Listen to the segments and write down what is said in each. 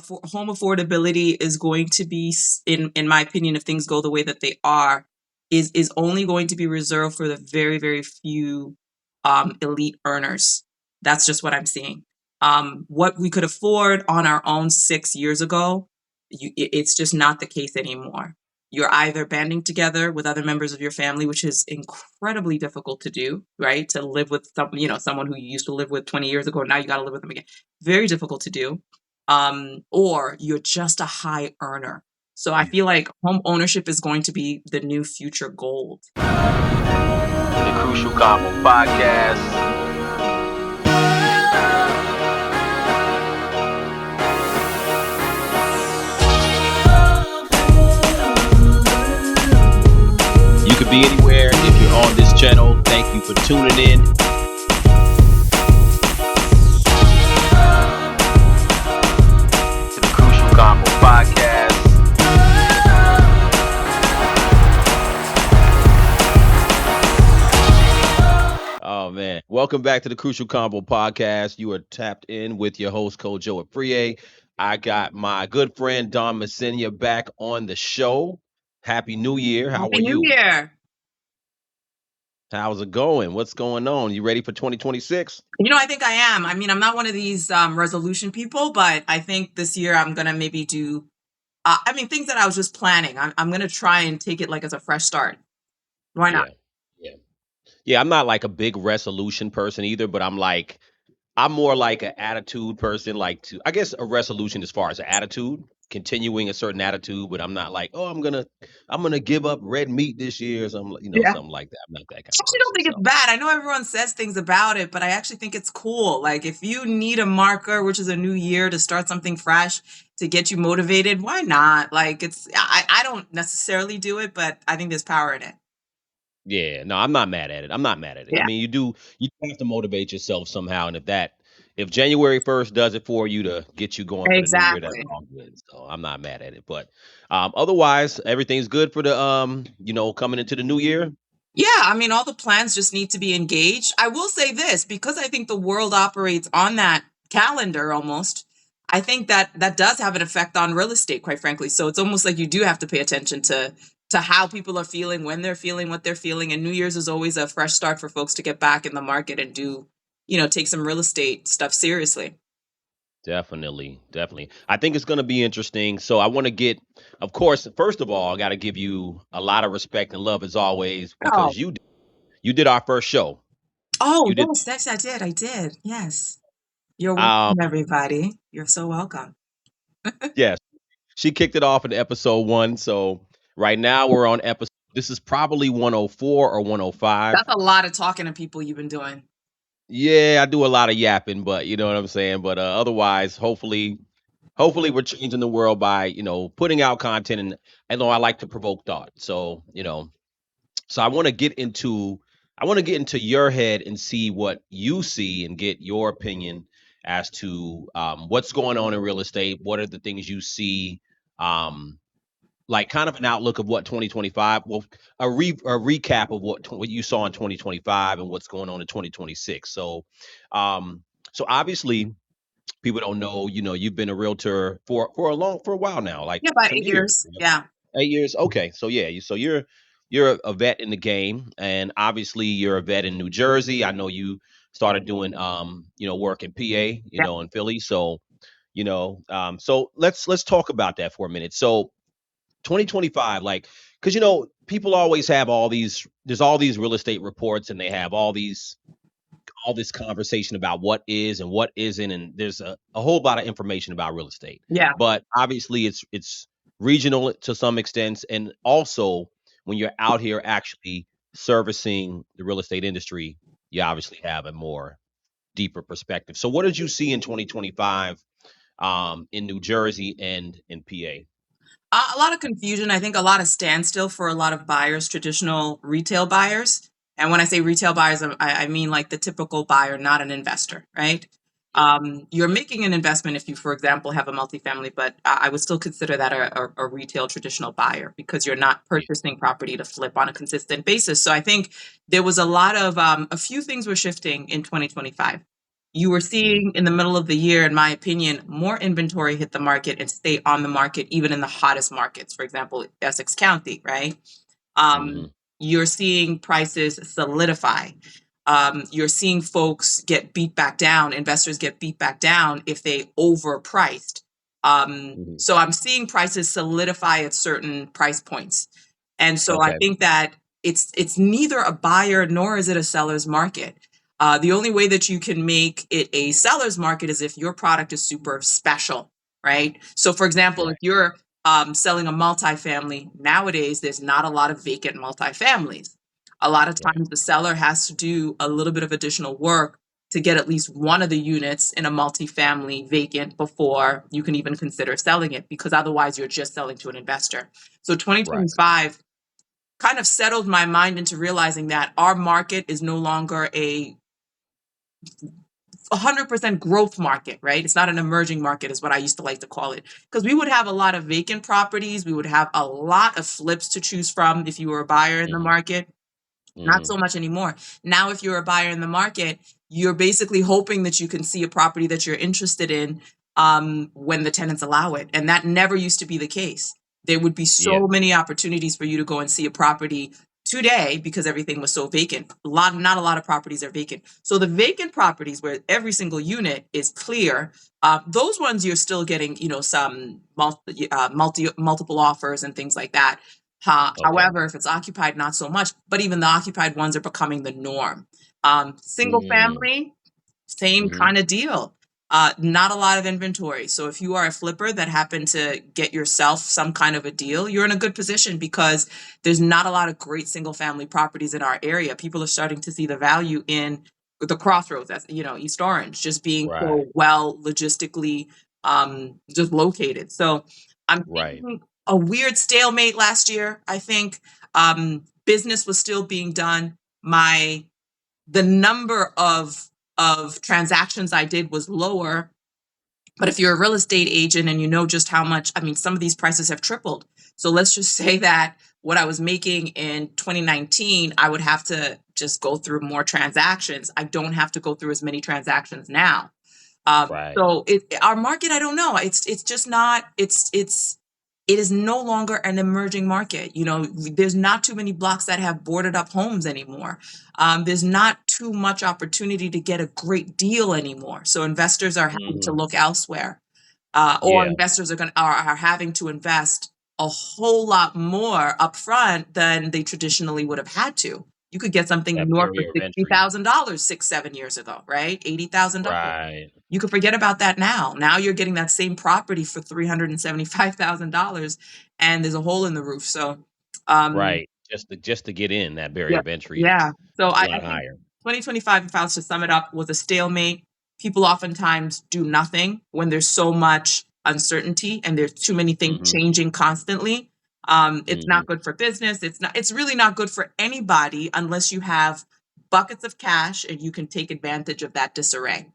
home affordability is going to be, in my opinion, if things go the way that they are, is only going to be reserved for the very, very few elite earners. That's just what I'm seeing. What we could afford on our own 6 years ago, it's just not the case anymore. You're either banding together with other members of your family, which is incredibly difficult to do, right? To live with someone who you used to live with 20 years ago, now you got to live with them again. Very difficult to do. Or you're just a high earner. So I feel like home ownership is going to be the new future gold. The Crucial Convo podcast. You could be anywhere if you're on this channel. Thank you for tuning in. To the Crucial Convo podcast. Oh man, welcome back to the Crucial Convo podcast. You are tapped in with your host, Coach Joe Aprie. I got my good friend Dawn Masenya back on the show. Happy New Year. How are Happy New you? Year. How's it going? What's going on? You ready for 2026? I think I am. I mean, I'm not one of these resolution people, but I think this year I'm going to maybe do, things that I was just planning. I'm going to try and take it like as a fresh start. Why not? Yeah. Yeah. Yeah, I'm not like a big resolution person either, but I'm more like an attitude person, I guess a resolution as far as an attitude, continuing a certain attitude, but I'm not like, oh, I'm gonna give up red meat this year, or something, Yeah. something like that. I'm not that I kind of actually don't person. think it's So bad. I know everyone says things about it, but I actually think it's cool. Like if you need a marker, which is a new year to start something fresh to get you motivated, why not? Like I don't necessarily do it, but I think there's power in it. yeah, no, I'm not mad at it. I'm not mad at it. I Yeah, mean, you have to motivate yourself somehow, and if January 1st does it for you to get you going for the new year, that's exactly. all good. So I'm not mad at it. But otherwise, everything's good for the coming into the new year. Yeah, I mean, all the plans just need to be engaged. I will say this, because I think the world operates on that calendar almost. I think that that does have an effect on real estate, quite frankly. So it's almost like you do have to pay attention to how people are feeling, when they're feeling, what they're feeling. And New Year's is always a fresh start for folks to get back in the market and do, take some real estate stuff seriously. Definitely, definitely. I think it's going to be interesting. So I want to of course, first of all, I got to give you a lot of respect and love as always Oh, because you did our first show. oh You did. yes, yes, I did. I did. Yes. You're Um, welcome, everybody. You're so welcome. yes, she kicked it off in episode 1. So right now we're on episode. This is probably 104 or 105. That's a lot of talking to people you've been doing. Yeah, I do a lot of yapping, but you know what I'm saying. But otherwise, hopefully we're changing the world by putting out content, and I know I like to provoke thought. So So I want to get into your head and see what you see and get your opinion as to what's going on in real estate. What are the things you see? Um, like kind of an outlook of what 2025. Well, a recap of what you saw in 2025 and what's going on in 2026. So obviously people don't know. You've been a realtor for a while now, like Yeah, about some 8 years. years. Yeah. 8 years. Okay. So yeah, you're a vet in the game, and obviously you're a vet in New Jersey. I know you started doing work in PA, Yeah. in Philly. So so let's talk about that for a minute. So 2025, like, because people always have there's all these real estate reports, and they have all this conversation about what is and what isn't, and there's a whole lot of information about real estate. Yeah. But obviously it's regional to some extent, and also when you're out here actually servicing the real estate industry, you obviously have a more deeper perspective. So what did you see in 2025 in New Jersey and in PA? A lot of confusion. I think a lot of standstill for a lot of buyers, traditional retail buyers. And when I say retail buyers, I mean like the typical buyer, not an investor, right? Yeah. You're making an investment if you, for example, have a multifamily, but I would still consider that a retail traditional buyer because you're not Yeah. purchasing property to flip on a consistent basis. So I think there was a lot of, a few things were shifting in 2025. You were Mhm. seeing in the middle of the year, in my opinion, more inventory hit the market and stay on the market, even in the hottest markets, for example, Essex County, right? Mhm. You're seeing prices solidify. You're seeing folks get beat back down, investors get beat back down if they overpriced. Mhm. So I'm seeing prices solidify at certain price points. And so I Okay. think that it's neither a buyer nor is it a seller's market. The only way that you can make it a seller's market is if your product is super special, right? So, for example, if Right. you're selling a multifamily, nowadays there's not a lot of vacant multifamilies. A lot of Right. times the seller has to do a little bit of additional work to get at least one of the units in a multifamily vacant before you can even consider selling it, because otherwise you're just selling to an investor. So Right. 2025 kind of settled my mind into realizing that our market is no longer a 100% growth market, right? It's not an emerging market, is what I used to like to call it. Because we would have a lot of vacant properties. We would have a lot of flips to choose from if you were a buyer in the Mhm. market. Not Mhm. so much anymore. Now, if you're a buyer in the market, you're basically hoping that you can see a property that you're interested in when the tenants allow it. And that never used to be the case. There would be Yeah. so many opportunities for you to go and see a property today because everything was so vacant. Not a lot of properties are vacant. So the vacant properties where every single unit is clear, those ones you're still getting, some multiple offers and things like that. Okay. However, if it's occupied, not so much. But even the occupied ones are becoming the norm. Single Mm. family, same Mhm. kind of deal. Not a lot of inventory. So if you are a flipper that happened to get yourself some kind of a deal, you're in a good position because there's not a lot of great single family properties in our area. People are starting to see the value in the crossroads, as East Orange, just being Right. so well logistically just located. So I'm Right. thinking a weird stalemate last year. I think business was still being done. My The number of transactions I did was lower. But if you're a real estate agent and you know just how much, I mean, some of these prices have tripled. So let's just say that what I was making in 2019, I would have to just go through more transactions. I don't have to go through as many transactions now. Right. So our market, I don't know. It's just not. It is no longer an emerging market. There's not too many blocks that have boarded up homes anymore. There's not too much opportunity to get a great deal anymore. So investors are having to Mhm. look elsewhere, or Yeah. investors are having to invest a whole lot more upfront than they traditionally would have had to. You could get something That north of barrier of sixty entry. thousand dollars 6, 7 years ago, right? $80,000. Right. You could forget about that now. Now you're getting that same property for $375,000, and there's a hole in the roof. So, um, Right. Just to get in, that barrier yeah, of entry is yeah. So a I lot think higher. 2025, if I was to sum it up, was a stalemate. People oftentimes do nothing when there's so much uncertainty and there's too many things Mhm. changing constantly. It's not Mhm. good for business. It's really not good for anybody unless you have buckets of cash and you can take advantage of that disarray.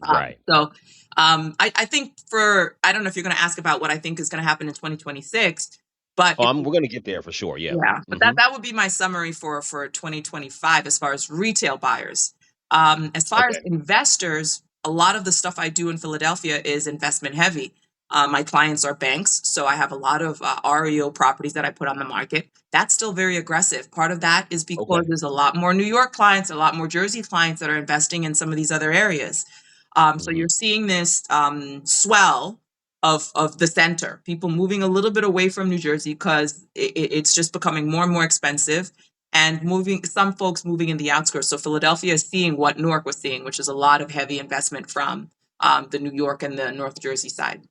Right. I think I don't know if you're going to ask about what I think is going to happen in 2026, but Oh, we're gonna get there for sure. Yeah. yeah, but that Mhm. that would be my summary for 2025 as far as retail buyers. As far as Okay. investors, a lot of the stuff I do in Philadelphia is investment heavy. My clients are banks, so I have a lot of REO properties that I put on the market. That's still very aggressive. Part of that is because Okay. there's a lot more New York clients, a lot more Jersey clients that are investing in some of these other areas. So Mhm. you're seeing this swell of the center, people moving a little bit away from New Jersey because it's just becoming more and more expensive, and moving some folks moving in the outskirts. So Philadelphia is seeing what Newark was seeing, which is a lot of heavy investment from the New York and the North Jersey side.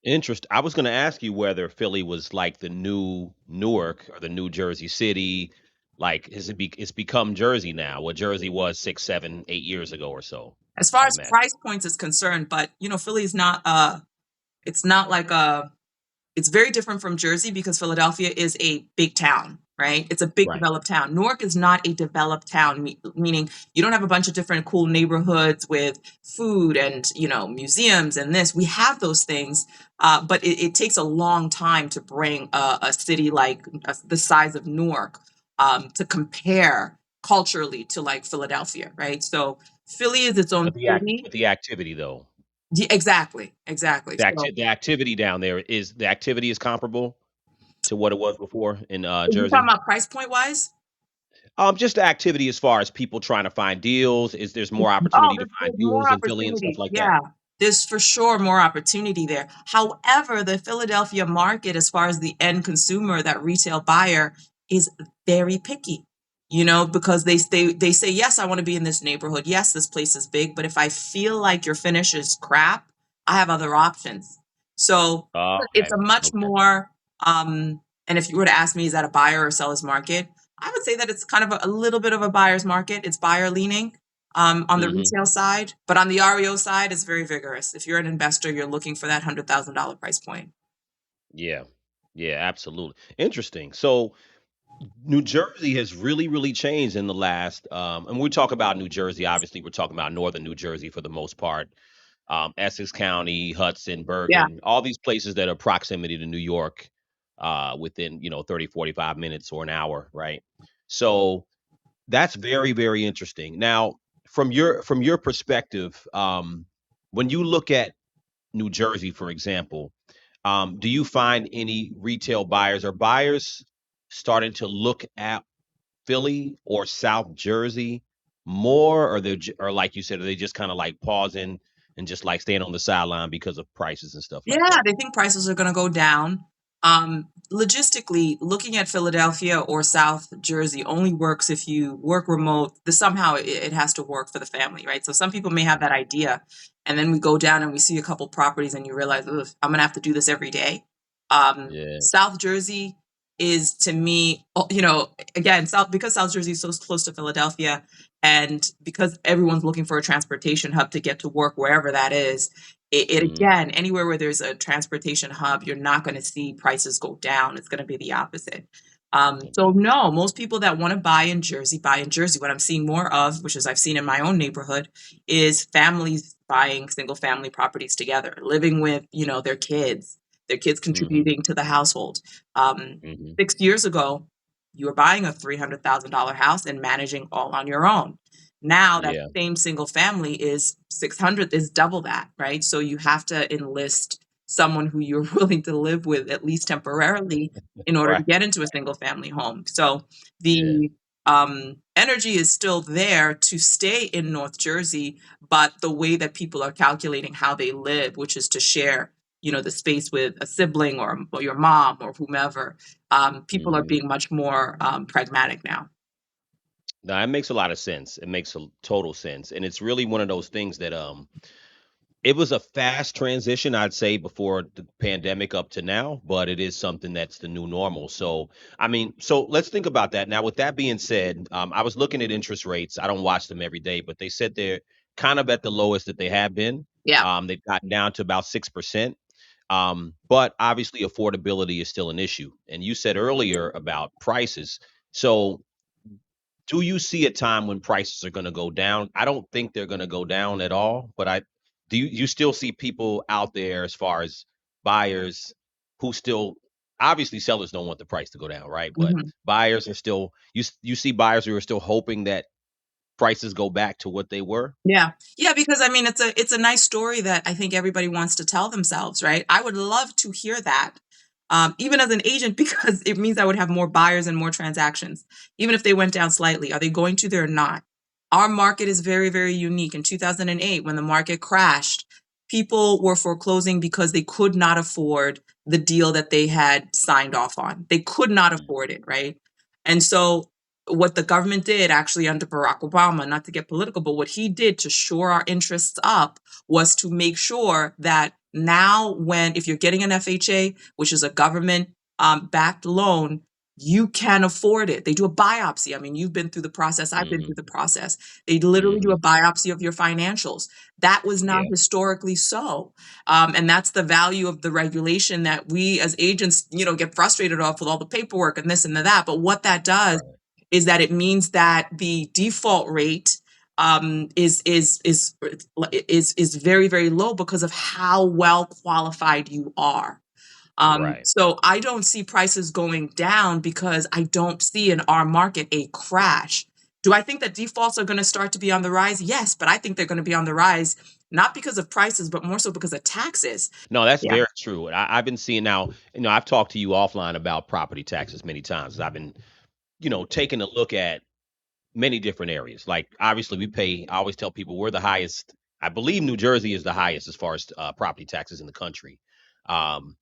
Interest I was gonna ask you whether Philly was like the new Newark or the new Jersey City. Like, it's become Jersey now, what Jersey was 6, 7, 8 years ago or so, As far I'd as imagine. price points is concerned, but Philly is not it's not like a it's very different from Jersey because Philadelphia is a big town, right? It's a big Right. developed town. Newark is not a developed town, meaning you don't have a bunch of different cool neighborhoods with food and, museums and this. We have those things, but it takes a long time to bring a city like the size of Newark to compare culturally to like Philadelphia, right? So Philly is its own city. But the activity though, Exactly, exactly. So, the activity down there is the activity is comparable to what it was before in are you talking Jersey. about price point wise? Just the activity as far as people trying to find deals. Is there's more Oh, opportunity to find there's more deals in Philly and stuff opportunity. like that? Yeah, there's for sure more opportunity there. However, the Philadelphia market, as far as the end consumer, that retail buyer, is very picky. Because they say, yes, I want to be in this neighborhood. Yes, this place is big, but if I feel like your finish is crap, I have other options. So Oh, it's okay, a much okay. more, and if you were to ask me, is that a buyer or seller's market? I would say that it's kind of a little bit of a buyer's market. It's buyer leaning on the Mhm. retail side, but on the REO side, it's very vigorous. If you're an investor, you're looking for that $100,000 price point. Yeah. Yeah, absolutely. Interesting. So New Jersey has really, really changed in the last and when we talk about New Jersey, obviously we're talking about northern New Jersey for the most part. Essex County, Hudson, Yeah, Bergen, all these places that are proximity to New York, within, 30, 45 minutes or an hour, right? So that's very, very interesting. Now, from your perspective, when you look at New Jersey, for example, do you find any retail buyers or buyers starting to look at Philly or South Jersey more, or or like you said, are they just kind of like pausing and just like staying on the sideline because of prices and stuff like yeah, that? they think prices are going to go down. Logistically, looking at Philadelphia or South Jersey only works if you work remote. Somehow it has to work for the family, right? So some people may have that Mhm. idea, and then we go down and we see a couple properties, and you realize, ugh, I'm going to have to do this every day. Yeah. South Jersey is to me, again, South Jersey is so close to Philadelphia, and because everyone's looking for a transportation hub to get to work wherever that is, it Mhm. again, anywhere where there's a transportation hub, you're not going to see prices go down. It's going to be the opposite. So Okay. no, most people that want to buy in Jersey buy in Jersey. What I'm seeing more of, which is I've seen in my own neighborhood, is families buying single family properties together, living with, their kids Mhm. contributing to the household. Um, Mhm. 6 years ago, you were buying a $300,000 house and managing all on your own. Now that Yeah. same single family is 600, is double that, right? So you have to enlist someone who you're willing to live with at least temporarily in order to Right. get into a single family home. So Yeah. the energy is still there to stay in North Jersey, but the way that people are calculating how they live, which is to share, the space with a sibling or your mom or whomever, people are Mhm. being much more pragmatic now. Now, it makes a lot of sense. It makes a total sense, and it's really one of those things that it was a fast transition, I'd say, before the pandemic up to now, but it is something that's the new normal. So, I mean, so let's think about that. Now, with that being said, I was looking at interest rates. I don't watch them every day, but they said they're kind of at the lowest that they have been. Yeah. They've gotten down to about 6%. But obviously, affordability is still an issue. And you said earlier about prices. So, do you see a time when prices are gonna go down? I don't think they're gonna go down at all, but I do you still see people out there as far as buyers who still obviously sellers don't want the price to go down, right? But Mhm. buyers are still you see buyers who are still hoping that prices go back to what they were? Yeah. Yeah, because I mean it's a nice story that I think everybody wants to tell themselves, right? I would love to hear that. Even as an agent, because it means I would have more buyers and more transactions, even if they went down slightly. Are they going to? They're not. Our market is very, very unique. In 2008, when the market crashed, people were foreclosing because they could not afford the deal that they had signed off on. They could not Mm, afford it, right? And so what the government did actually under Barack Obama, not to get political, but what he did to shore our interests up was to make sure that now, if you're getting an FHA, which is a government backed loan, you can afford it. They do a biopsy. I mean, you've been through the process, I've been mhm, through the process. They literally do a mhm, biopsy of your financials. That was not yeah, historically so. And that's the value of the regulation that we as agents, get frustrated off with all the paperwork and this and that. But what that does right, is that it means that the default rate is very, very low because of how well qualified you are. right, So I don't see prices going down because I don't see in our market a crash. Do I think that defaults are going to start to be on the rise? Yes, but I think they're going to be on the rise not because of prices, but more so because of taxes. No, that's Yeah. very true. I've been seeing now, I've talked to you offline about property taxes many times. I've been, taking a look at many different areas. Like obviously we pay, I always tell people we're the highest. I believe New Jersey is the highest as far as property taxes in the country. Um,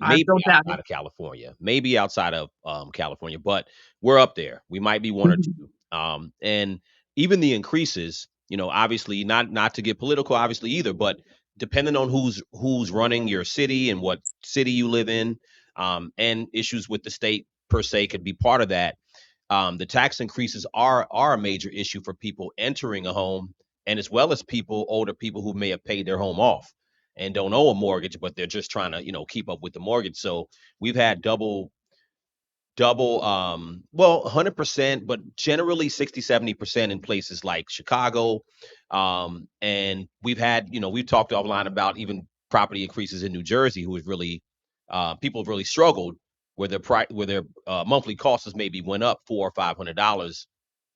I maybe don't doubt outside of California, maybe outside of California, but we're up there. We might be one or it. two. And even the increases, obviously not to get political, obviously either, but depending on who's running your city and what city you live in, and issues with the state per se could be part of that. The tax increases are a major issue for people entering a home, and as well as older people who may have paid their home off and don't owe a mortgage, but they're just trying to keep up with the mortgage. So we've had double, well, 100%, but generally 60-70% in places like Chicago. And we've talked offline about even property increases in New Jersey, who has really people have really struggled, where their monthly costs maybe went up $400 or $500.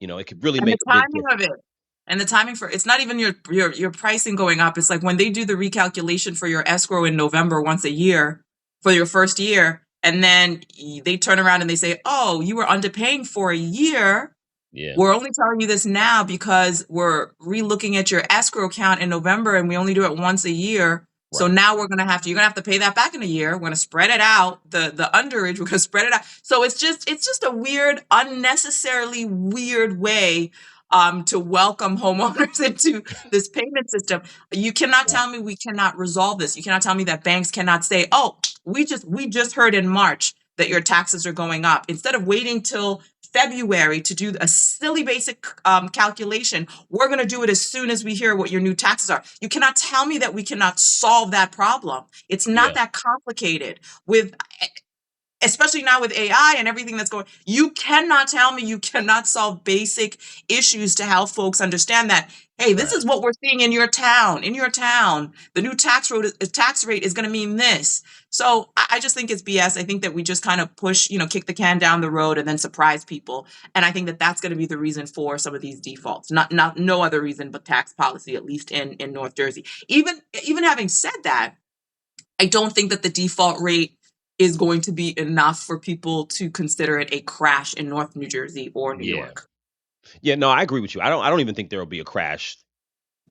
It could really And the make a big timing of difference. it. And the timing for it's not even your pricing going up. It's like when they do the recalculation for your escrow in November once a year for your first year, and then they turn around and they say, "Oh, you were underpaying for a year. Yeah, We're only telling you this now because we're relooking at your escrow account in November and we only do it once a year. So right. now you're gonna have to pay that back in a year. We're gonna spread it out. The underage, we're gonna spread it out. So it's just a weird, unnecessarily weird way to welcome homeowners into this payment system. You cannot Right. tell me we cannot resolve this. You cannot tell me that banks cannot say, oh, we just heard in March that your taxes are going up. Instead of waiting till February to do a silly basic calculation. We're going to do it as soon as we hear what your new taxes are. You cannot tell me that we cannot solve that problem. It's not Yeah, that complicated. With especially now with AI and everything that's going, you cannot tell me you cannot solve basic issues to help folks understand that, hey, this right. is what we're seeing in your town. In your town, the new tax rate is going to mean this. So I just think it's BS. I think that we just kind of push, kick the can down the road and then surprise people. And I think that that's going to be the reason for some of these defaults. Not no other reason but tax policy, at least in North Jersey. Even having said that, I don't think that the default rate is going to be enough for people to consider it a crash in North New Jersey or New Yeah, York. yeah. No, I agree with you. I don't even think there will be a crash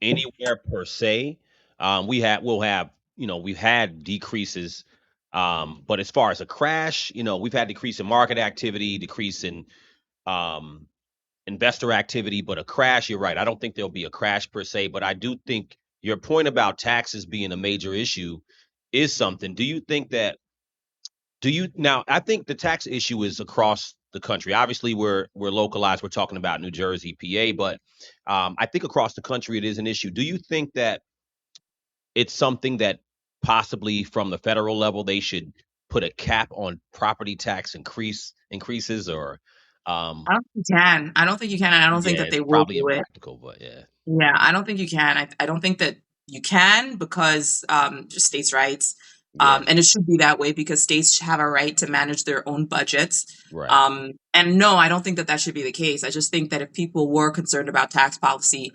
anywhere per se. We've had decreases, but as far as a crash, we've had decrease in market activity, decrease in um, investor activity, but a crash, you're right. I don't think there'll be a crash per se, but I do think your point about taxes being a major issue is something. Do you now? I think the tax issue is across the country. Obviously, we're localized. We're talking about New Jersey, PA, but I think across the country it is an issue. Do you think that it's something that possibly from the federal level they should put a cap on property tax increases, or I don't think you can. I don't think you can. And I don't think yeah, that it's they will probably do it. impractical, but yeah, Yeah, I don't think you can. I don't think that you can because just states' rights. yeah, And it should be that way because states have a right to manage their own budgets. right, And no, I don't think that that should be the case. I just think that if people were concerned about tax policy,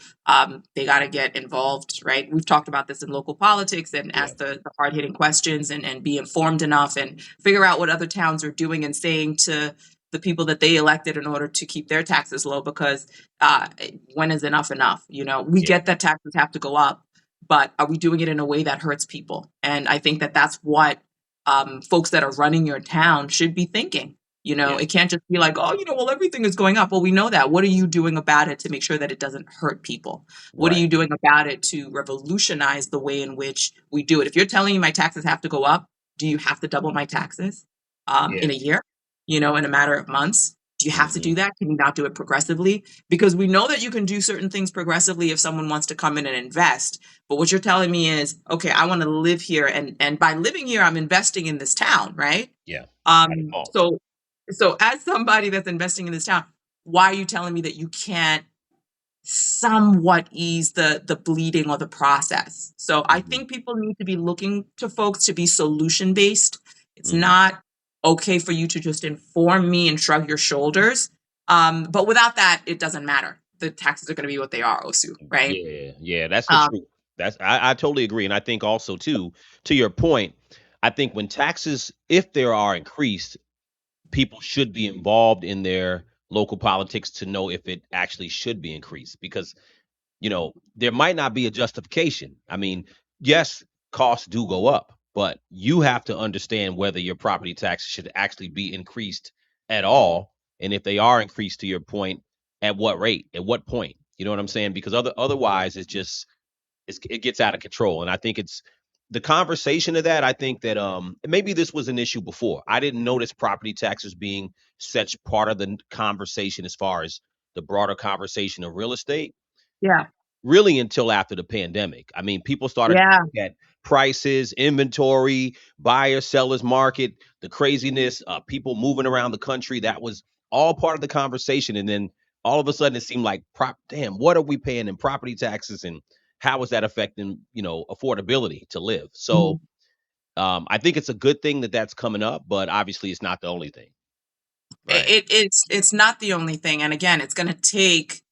they got to get involved, right? We've talked about this in local politics and yeah, ask the hard hitting questions and be informed enough and figure out what other towns are doing and saying to the people that they elected in order to keep their taxes low because uh, when is enough enough? We yeah, get that taxes have to go up, but are we doing it in a way that hurts people? And I think that that's what folks that are running your town should be thinking. yeah, It can't just be like, oh, well, everything is going up. Well, we know that. What are you doing about it to make sure that it doesn't hurt people? What are right, you doing about it to revolutionize the way in which we do it? If you're telling me my taxes have to go up, do you have to double my taxes yeah, in a year? In a matter of months? Do you have to hmm, do that? Can you not do it progressively? Because we know that you can do certain things progressively if someone wants to come in and invest. But what you're telling me is, okay, I want to live here, and by living here, I'm investing in this town, right? yeah, by Um, default, so so as somebody that's investing in this town, why are you telling me that you can't somewhat ease the bleeding or the process? So I hmm, think people need to be looking to folks to be solution based. It's hmm, not okay for you to just inform me and shrug your shoulders. But without that, it doesn't matter. The taxes are going to be what they are, Osu, right? Yeah, yeah, that's the Um, truth. I totally agree, and I think also too, to your point, I think when taxes, if there are increased, people should be involved in their local politics to know if it actually should be increased because there might not be a justification. I mean, yes, costs do go up, but you have to understand whether your property tax should actually be increased at all, and if they are increased to your point, at what rate, at what point. You know what I'm saying? Because otherwise, it gets out of control, and I think it's the conversation of that. I think that maybe this was an issue before. I didn't notice property taxes being such part of the conversation as far as the broader conversation of real estate yeah, really until after the pandemic. I mean, people started to yeah. look at prices, inventory, buyer, sellers market, the craziness, people moving around the country. That was all part of the conversation. And then all of a sudden it seemed like, damn, what are we paying in property taxes and how is that affecting, affordability to live? So Mhm. I think it's a good thing that that's coming up, but obviously it's not the only thing. Right. It's not the only thing, and again, it's going to take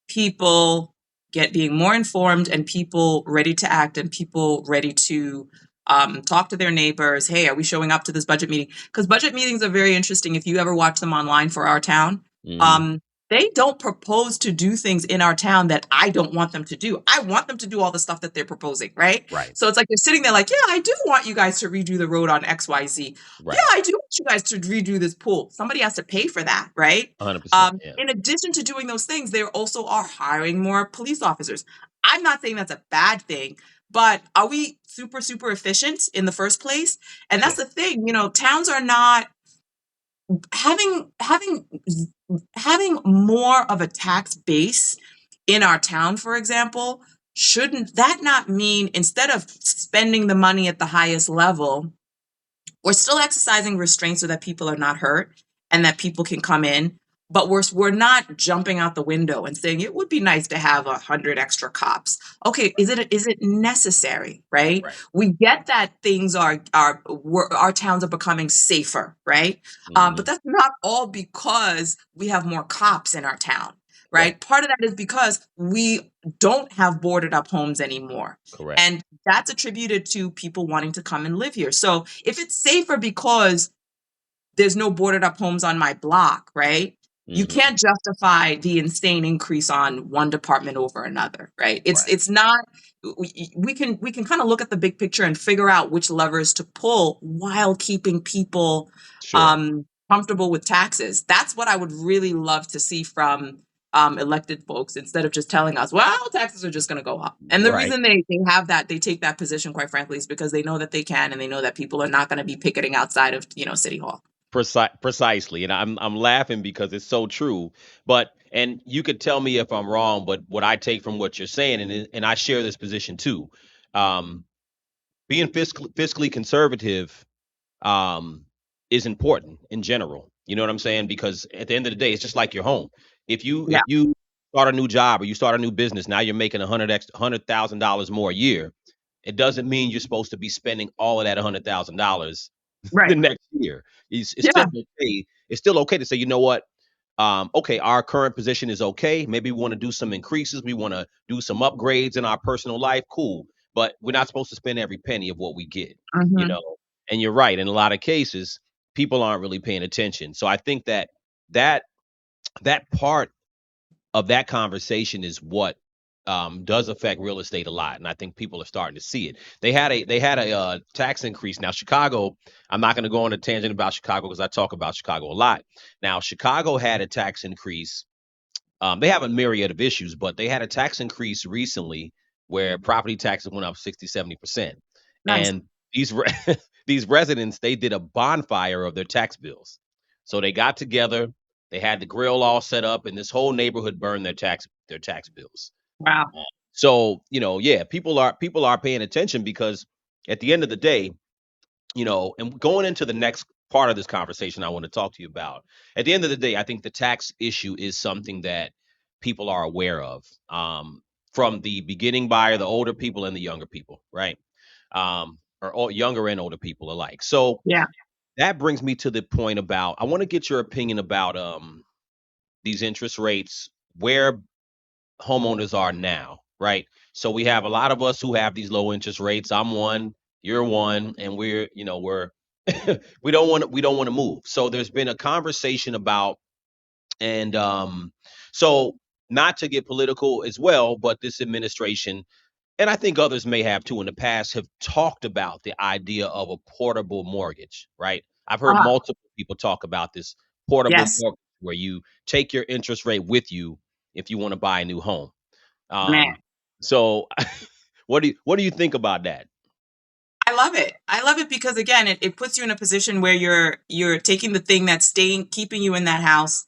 people get being more informed and people ready to act and people ready to talk to their neighbors. Hey, are we showing up to this budget meeting? Because budget meetings are very interesting. If you ever watch them online for our town, Hmm. um, they don't propose to do things in our town that I don't want them to do. I want them to do all the stuff that they're proposing, right? Right. So it's like they're sitting there like, yeah, I do want you guys to redo the road on XYZ. Yeah, Right. I do want you guys to redo this pool. Somebody has to pay for that, right? 100%. Yeah. In addition to doing those things, they also are hiring more police officers. I'm not saying that's a bad thing, but are we super, super efficient in the first place? And Yeah. that's the thing, towns are not having more of a tax base in our town, for example, shouldn't that not mean instead of spending the money at the highest level, we're still exercising restraint so that people are not hurt and that people can come in, but we're not jumping out the window and saying it would be nice to have 100 extra cops. Okay, is it necessary, right? Right. We get that things our towns are becoming safer, right? But Hmm. that's not all because we have more cops in our town, Right. right? Part of that is because we don't have boarded up homes anymore. Correct. And that's attributed to people wanting to come and live here. So if it's safer because there's no boarded up homes on my block, right? You Hmm. can't justify the insane increase on one department over another, right? It's Right. it's not we can kind of look at the big picture and figure out which levers to pull while keeping people Sure. comfortable with taxes. That's what I would really love to see from elected folks instead of just telling us, well, taxes are just going to go up. And the Right. reason they take that position, quite frankly, is because they know that they can and they know that people are not going to be picketing outside of, City Hall. Precisely, and I'm laughing because it's so true. But and you could tell me if I'm wrong, but what I take from what you're saying, and I share this position too. Um, Being fiscally conservative um, is important in general. You know what I'm saying? Because at the end of the day, it's just like your home. Yeah. If you start a new job or you start a new business, now you're making $100,000 more a year. It doesn't mean you're supposed to be spending all of that $100,000 the Right. next year. It's still Yeah. okay. It's still okay to say, you know what? Okay, our current position is okay. Maybe we want to do some increases. We want to do some upgrades in our personal life. Cool. But we're not supposed to spend every penny of what we get, you Hmm. know. And you're right. In a lot of cases, people aren't really paying attention. So I think that that part of that conversation is what does affect real estate a lot, and I think people are starting to see it. They had a tax increase. Now, Chicago, I'm not going to go on a tangent about Chicago because I talk about Chicago a lot. Now, Chicago had a tax increase. They have a myriad of issues, but they had a tax increase recently where property taxes went up 60, 70%. Nice. And these residents, they did a bonfire of their tax bills. So they got together, they had the grill all set up, and this whole neighborhood burned their tax bills. Wow. So, yeah, people are paying attention because at the end of the day, and going into the next part of this conversation I want to talk to you about. At the end of the day, I think the tax issue is something that people are aware of. From the beginning buyer, the older people and the younger people, right? Or younger and older people alike. So Yeah. that brings me to the point about I want to get your opinion about these interest rates where homeowners are now, right? So we have a lot of us who have these low interest rates. I'm one, you're one, and we're we don't want to move. So there's been a conversation about and so not to get political as well, but this administration, and I think others may have too in the past, have talked about the idea of a portable mortgage, right? I've heard Uh-huh. multiple people talk about this portable Yes, mortgage where you take your interest rate with you if you want to buy a new home. man. So what do you think about that? I love it. I love it because again, it puts you in a position where you're taking the thing that's staying keeping you in that house.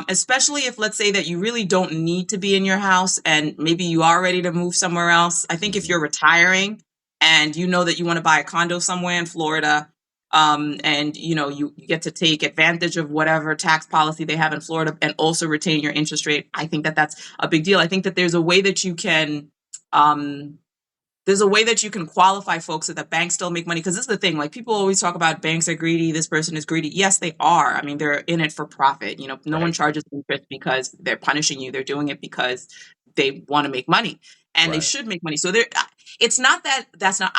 Especially if let's say that you really don't need to be in your house and maybe you are ready to move somewhere else. I think if Mhm. you're retiring and you know that you want to buy a condo somewhere in Florida, and you get to take advantage of whatever tax policy they have in Florida and also retain your interest rate, I think that that's a big deal. I think that um, there's a way that you can qualify folks so that banks still make money. Because this is the thing, like people always talk about banks are greedy, this person is greedy. Yes, they are. I mean, they're in it for profit. No one Right, charges interest because they're punishing you. They're doing it because they want to make money, and they right, should make money. So it's not that that's not.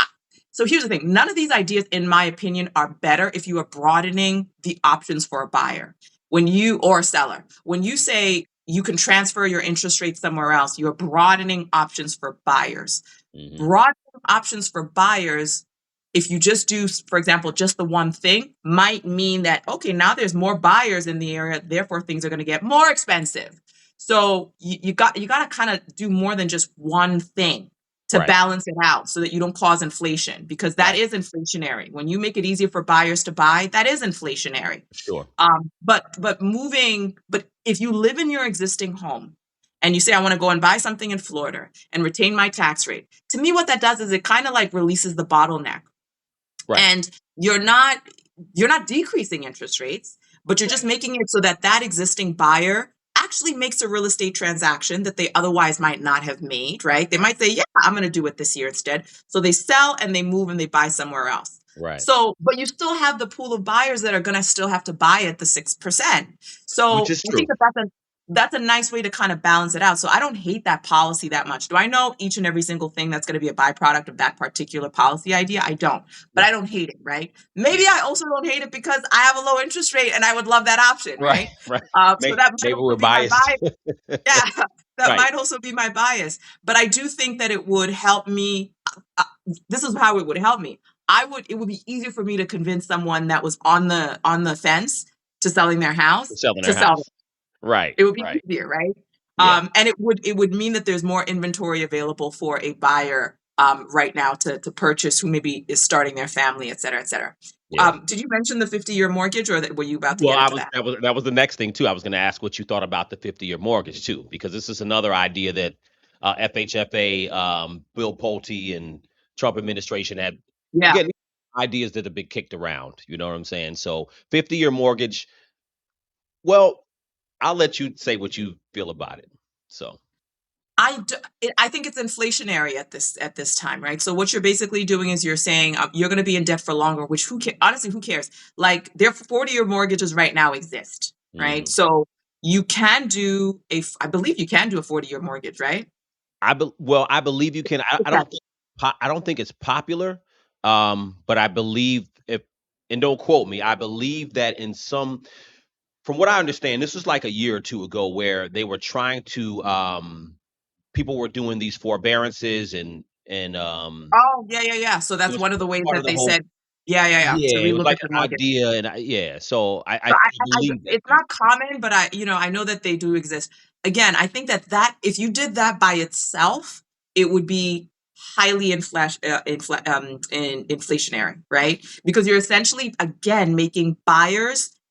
So here's the thing: none of these ideas, in my opinion, are better if you are broadening the options for a buyer or a seller. When you say you can transfer your interest rate somewhere else, you're broadening options for buyers. hmm, Broad options for buyers, if you just do, for example, just the one thing, might mean that, okay, now there's more buyers in the area, therefore things are going to get more expensive. So you got to kind of do more than just one thing to right, balance it out so that you don't cause inflation, because that right, is inflationary. When you make it easier for buyers to buy, that is inflationary. sure, But if you live in your existing home and you say, I want to go and buy something in Florida and retain my tax rate, to me, what that does is it kind of like releases the bottleneck. right, And you're not decreasing interest rates, but you're just right, making it so that that existing buyer actually makes a real estate transaction that they otherwise might not have made, right? They right, might say, yeah, I'm going to do it this year instead. So they sell and they move and they buy somewhere else. right. So, but you still have the pool of buyers that are going to still have to buy at the 6%. Which So is I think true. that's a nice way to kind of balance it out. So I don't hate that policy that much. Do I know each and every single thing that's going to be a byproduct of that particular policy idea? I don't, but I Right, don't hate it, right? Maybe mhm, I also don't hate it because I have a low interest rate and I would love that option, right, right? right. So Maybe that might maybe we're also be my biased. bias. Yeah, that Right. might also be my bias. But I do think that it would help me. Uh, this is how it would help me. It would be easier for me to convince someone that was on the fence to selling their house Selling to their sell. house. Right, It would be right. easier, right? Yeah, And it would mean that there's more inventory available for a buyer right now to purchase who maybe is starting their family, et cetera, et cetera. yeah. Did you mention the 50-year mortgage, or were you about to Well, get I into was that? that was the next thing too. I was gonna ask what you thought about the 50-year mortgage too, because this is another idea that, FHFA, Bill Pulte and Trump administration had Yeah. again, ideas that have been kicked around, you know what I'm saying? So, 50-year mortgage, well, I'll let you say what you feel about it. So, I think it's inflationary at this time, right? So what you're basically doing is you're saying you're going to be in debt for longer, which honestly, who cares? Like their 40-year mortgages right now exist, right? mhm. So you can do I believe you can do a 40-year mortgage, right? I believe you can. I Okay. don't think it's popular, but I believe if and don't quote me, I believe that in some from what I understand, this was like a year or 2 ago where they were trying to, people were doing these forbearances and Oh, yeah, yeah, yeah. So it that's was one of the ways part of that the they whole said, yeah, yeah, yeah, to yeah, it was relook like at the an mortgage. idea and yeah, so I So believe that it's now. not common, but I know that they do exist. Again, I think that if you did that by itself, it would be highly inflationary, right? Because you're essentially again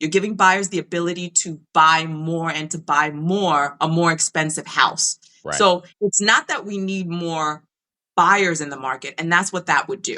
you're giving buyers the ability to buy more and to buy more a more expensive house. Right. So it's not that we need more buyers in the market, and that's what that would do,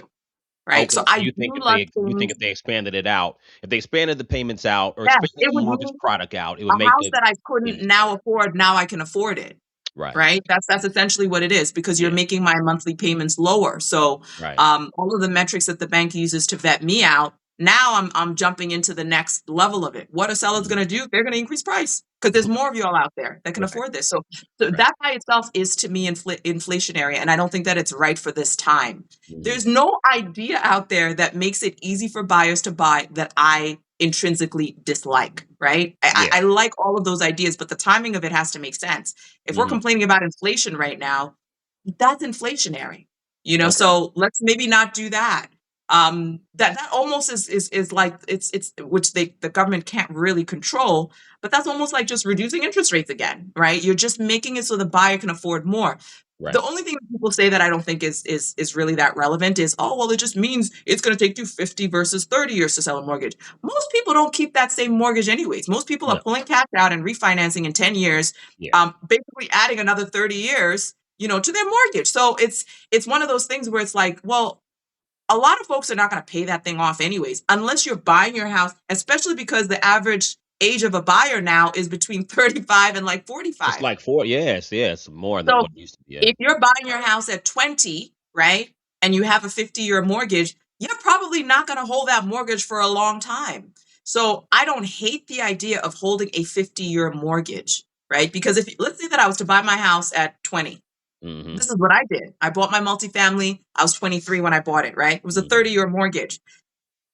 right? Okay, So so I do love you think things. if they expanded it out, if they expanded the payments out or Yeah, expanded it the would mortgage mean product out, it would a make house the that I couldn't payments now better. afford, now I can afford it, Right. right? That's essentially what it is because you're Yeah. making my monthly payments lower. So Right. all of the metrics that the bank uses to vet me out Now I'm jumping into the next level of it. What are sellers Mhm. going to do? They're going to increase price because there's more of y'all out there that can Right, afford this. So right. that by itself is to me inflationary, and I don't think that it's right for this time. Mhm. There's no idea out there that makes it easy for buyers to buy that I intrinsically dislike, right? Yeah. I like all of those ideas, but the timing of it has to make sense. If we're Mhm. complaining about inflation right now, that's inflationary, Okay. so let's maybe not do that. That almost is like it's which the government can't really control, but that's almost like just reducing interest rates again, right? You're just making it so the buyer can afford more. The Right. only thing that people say that I don't think is really that relevant is, oh well, it just means it's going to take you 50 versus 30 years to sell a mortgage. Most people don't keep that same mortgage anyways. Most people are No. pulling cash out and refinancing in 10 years, Yeah. basically adding another 30 years, to their mortgage. So it's one of those things where it's like, well, a lot of folks are not going to pay that thing off anyways, unless you're buying your house, especially because the average age of a buyer now is between 35 and like It's 45. like 4, yes, yes, more than So what it used to be, yeah. if you're buying your house at 20, right, and you have a 50-year mortgage, you're probably not going to hold that mortgage for a long time. So I don't hate the idea of holding a 50-year mortgage, right? Because if let's say that I was to buy my house at 20, Mhm. this is what I did. I bought my multifamily. I was 23 when I bought it, right? It was a Mhm. 30-year mortgage.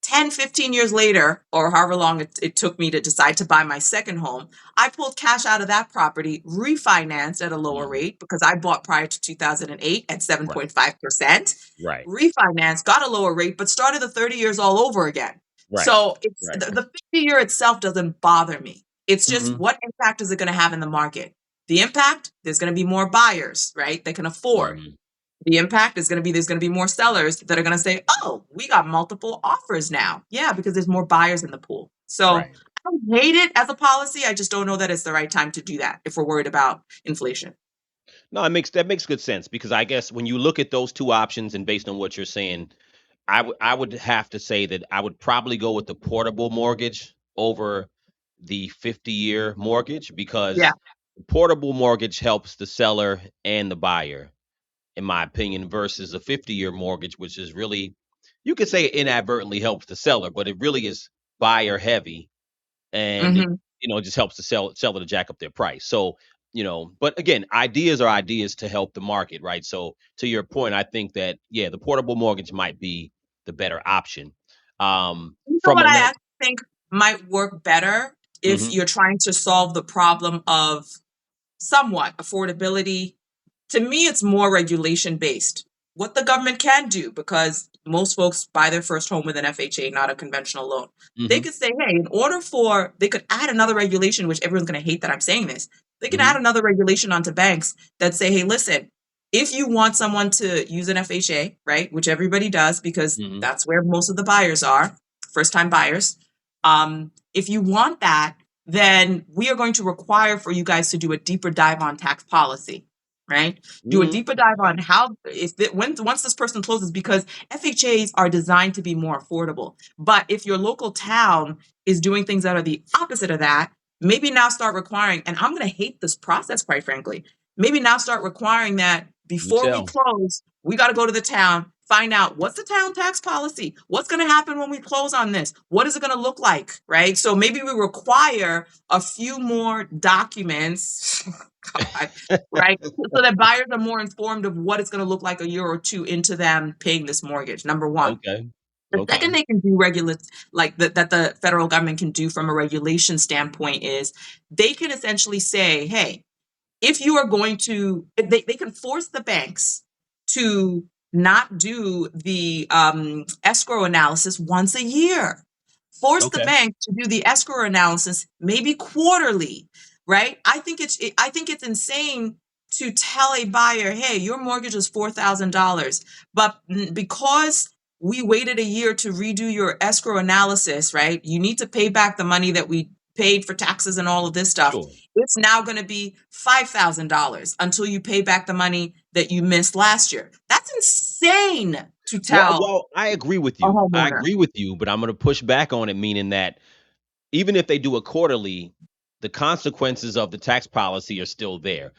10, 15 years later, or however long it took me to decide to buy my second home, I pulled cash out of that property, refinanced at a lower Mhm. rate because I bought prior to 2008 at Right. 7.5%, Right. refinanced, got a lower rate, but started the 30 years all over again. Right. So it's Right. the 50-year itself doesn't bother me. It's just Mhm. what impact is it going to have in the market? The impact, there's going to be more buyers, right? They can afford. Mhm. The impact is going to be there's going to be more sellers that are going to say, "Oh, we got multiple offers now." Yeah, because there's more buyers in the pool. So Right. I don't hate it as a policy. I just don't know that it's the right time to do that if we're worried about inflation. No, that makes good sense because I guess when you look at those 2 options and based on what you're saying, I would have to say that I would probably go with the portable mortgage over the 50-year mortgage Yeah. because the portable mortgage helps the seller and the buyer, in my opinion, versus a 50-year mortgage, which is really, you could say it inadvertently helps the seller, but it really is buyer heavy and it, Hmm. just helps the seller to jack up their price. So, but again, ideas are ideas to help the market, right? So to your point, I think that yeah, the portable mortgage might be the better option. You know From what I another, actually think might work better if hmm you're trying to solve the problem of somewhat affordability. To me, it's more regulation based. What the government can do, because most folks buy their first home with an FHA, not a conventional loan. They hmm could say, hey, in order for, they could add another regulation, which everyone's going to hate that I'm saying this. They can add hmm another regulation onto banks that say, hey, listen, if you want someone to use an FHA, right, which everybody does because hmm that's where most of the buyers are, first time buyers. If you want that, then we are going to require for you guys to do a deeper dive on tax policy, right? Do a deeper dive okay, on how if it, when once this person closes, because FHAs are designed to be more affordable. But if your local town is doing things that are the opposite of that, maybe now start requiring, and I'm going to hate this process, quite frankly. Maybe now start requiring that you before we tell. close, we got to go to the town, find out what's the town tax policy, what's going to happen when we close on this, what is it going to look like, right? So maybe we require a few more documents. God, right? So that buyers are more informed of what it's going to look like a year or two into them paying this mortgage. Number one. Okay, The second okay, they can do like that the federal government can do from a regulation standpoint is they can essentially say, hey, if you are going to they can force the banks to not do the escrow analysis once a year, force the okay, bank to do the escrow analysis maybe quarterly, right? I think it's insane to tell a buyer, hey, your mortgage is $4,000, but because we waited a year to redo your escrow analysis, right, you need to pay back the money that we paid for taxes and all of this stuff. sure. It's now going to be $5,000 until you pay back the money that you missed last year. That's insane to tell Well, I agree with a you. I homeowner. agree with you, but I'm going to push back on it, meaning that even if they do it quarterly, the consequences of the tax policy are still there.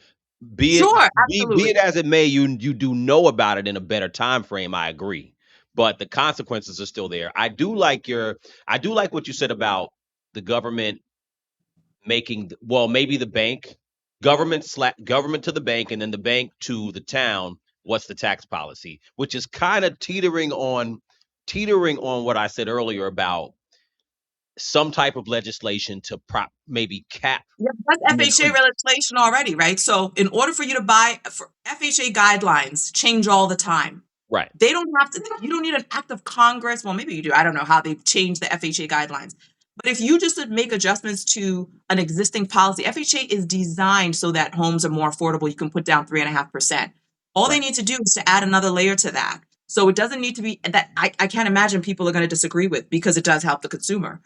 Be it Sure, be it absolutely. as it may, you do know about it in a better time frame, I agree. but the consequences are still there. I do like what you said about the government making, well, maybe the bank, government to the bank, and then the bank to the town. What's the tax policy? Which is kind of teetering on what I said earlier about some type of legislation to maybe cap Yeah, that's the FHA increase. legislation already, right? So in order for you to buy, for FHA guidelines change all the time. Right. They don't have to, you don't need an act of Congress. Well, maybe you do. I don't know how they've changed the FHA guidelines. But if you just make adjustments to an existing policy, FHA is designed so that homes are more affordable. You can put down 3.5%. All they Right. need to do is to add another layer to that. So it doesn't need to be that I can't imagine people are going to disagree with, because it does help the consumer.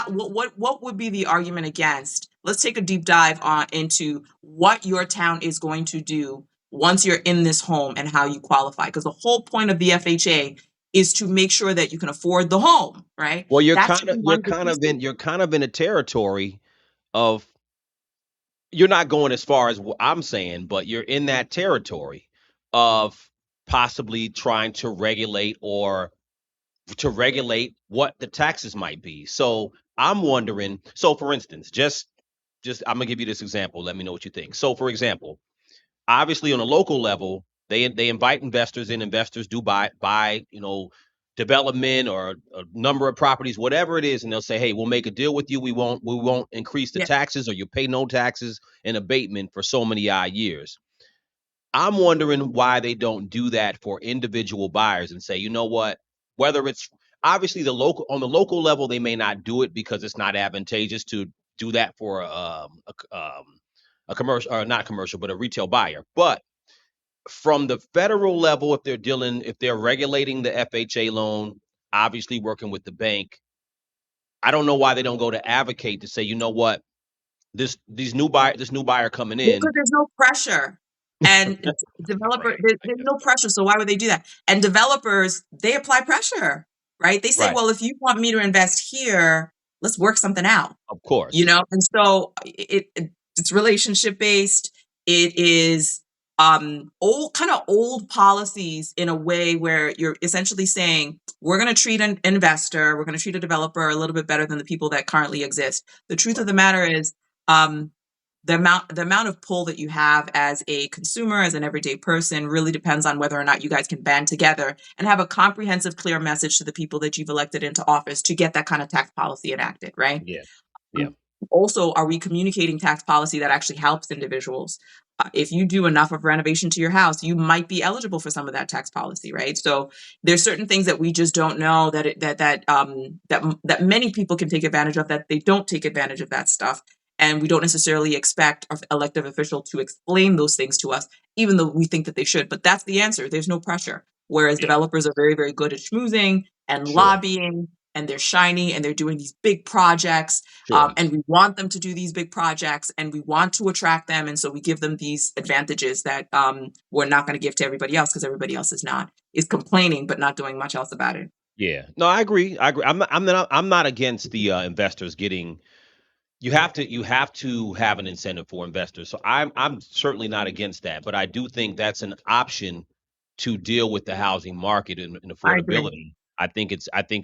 What would be the argument against? Let's take a deep dive on into what your town is going to do once you're in this home and how you qualify. Because the whole point of the FHA is to make sure that you can afford the home, right? Well, That should be one of the pieces. you're kind of in a territory of, you're not going as far as what I'm saying, but you're in that territory of possibly trying to regulate, or to regulate what the taxes might be. So I'm wondering. So for instance, just I'm gonna give you this example. Let me know what you think. So for example, obviously on a local level, they invite investors in. Investors do buy development or a number of properties, whatever it is, and they'll say, hey, we'll make a deal with you. We won't increase the Yeah. taxes, or you pay no taxes and abatement for so many odd years. I'm wondering why they don't do that for individual buyers and say, you know what, whether it's obviously on the local level, they may not do it because it's not advantageous to do that for a commercial, or not commercial, but a retail buyer. But from the federal level, if they're regulating the FHA loan, obviously working with the bank, I don't know why they don't go to advocate to say, you know what, this new buyer coming Well, because in. there's no pressure. And Right. I there's guess no so. pressure. So why would they do that? And developers, they apply pressure, right? They say, Right. well, if you want me to invest here, let's work something out. Of course. And so it's relationship based. It is old, kind of old policies, in a way where you're essentially saying, we're going to treat an investor, we're going to treat a developer a little bit better than the people that currently exist. The truth of Right. the matter is, um the amount of pull that you have as a consumer, as an everyday person, really depends on whether or not you guys can band together and have a comprehensive, clear message to the people that you've elected into office to get that kind of tax policy enacted, right? Yeah. Yeah. Um, Also, are we communicating tax policy that actually helps individuals? If you do enough of renovation to your house, you might be eligible for some of that tax policy, right? So there's certain things that we just don't know, that many people can take advantage of, that they don't take advantage of that stuff, and we don't necessarily expect our elected official to explain those things to us, even though we think that they should. But that's the answer. There's no pressure. Whereas Yeah. developers are very, very good at schmoozing and Sure. lobbying, and they're shiny and they're doing these big projects, Sure. and we want them to do these big projects, and we want to attract them, and so we give them these advantages that we're not going to give to everybody else, because everybody else is complaining but not doing much else about it. Yeah. No, I agree. I agree. I'm not against the investors getting. You have to have an incentive for investors. So I'm certainly not against that, but I do think that's an option to deal with the housing market and I agree. affordability. I think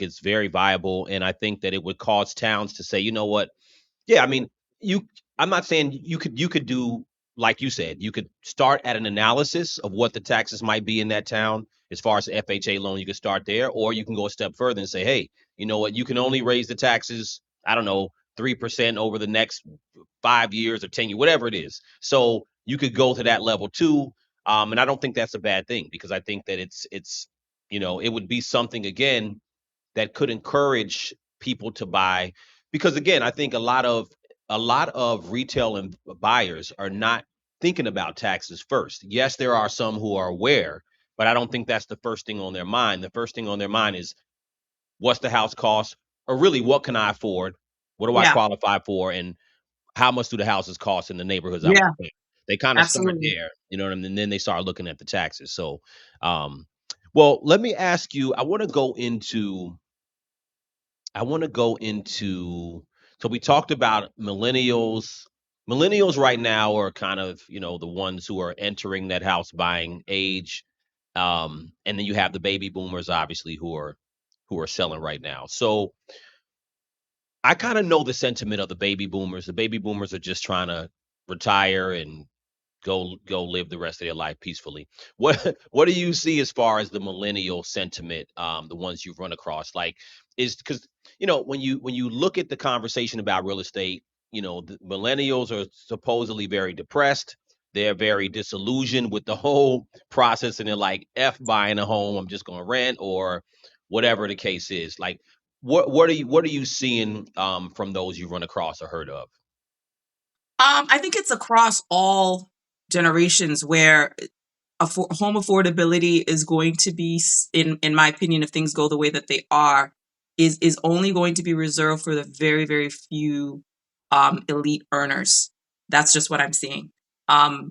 it's very viable, and I think that it would cause towns to say, you know what, yeah, I mean, you I'm not saying you could do, like you said, you could start at an analysis of what the taxes might be in that town as far as the FHA loan, you could start there, or you can go a step further and say, hey, you know what, you can only raise the taxes, I don't know, 3% over the next 5 years or 10 years, whatever it is. So you could go to that level too. And I don't think that's a bad thing, because I think that it would be something again that could encourage people to buy, because again, I think a lot of retail and buyers are not thinking about taxes first. Yes, there are some who are aware, but I don't think that's the first thing on their mind. The first thing on their mind is, what's the house cost, or really, what can I afford, what do I Yeah. qualify for, and how much do the houses cost in the neighborhoods I want Yeah. to. They kind of start Absolutely. there, you know what I mean? And then they start looking at the taxes. So um well, let me ask you, I want to go into. So we talked about millennials. Millennials right now are kind of, the ones who are entering that house buying age. And then you have the baby boomers, obviously, who are selling right now. So I kind of know the sentiment of the baby boomers. The baby boomers are just trying to retire and go live the rest of their life peacefully. What do you see as far as the millennial sentiment, the ones you've run across? Like, is because when you look at the conversation about real estate, the millennials are supposedly very depressed. They're very disillusioned with the whole process, and they're like, "F buying a home, I'm just gonna rent," or whatever the case is. Like, what are you seeing from those you run across or heard of? I think it's across all generations where home affordability is going to be, in my opinion, if things go the way that they are, is only going to be reserved for the very very few elite earners. That's just what I'm seeing.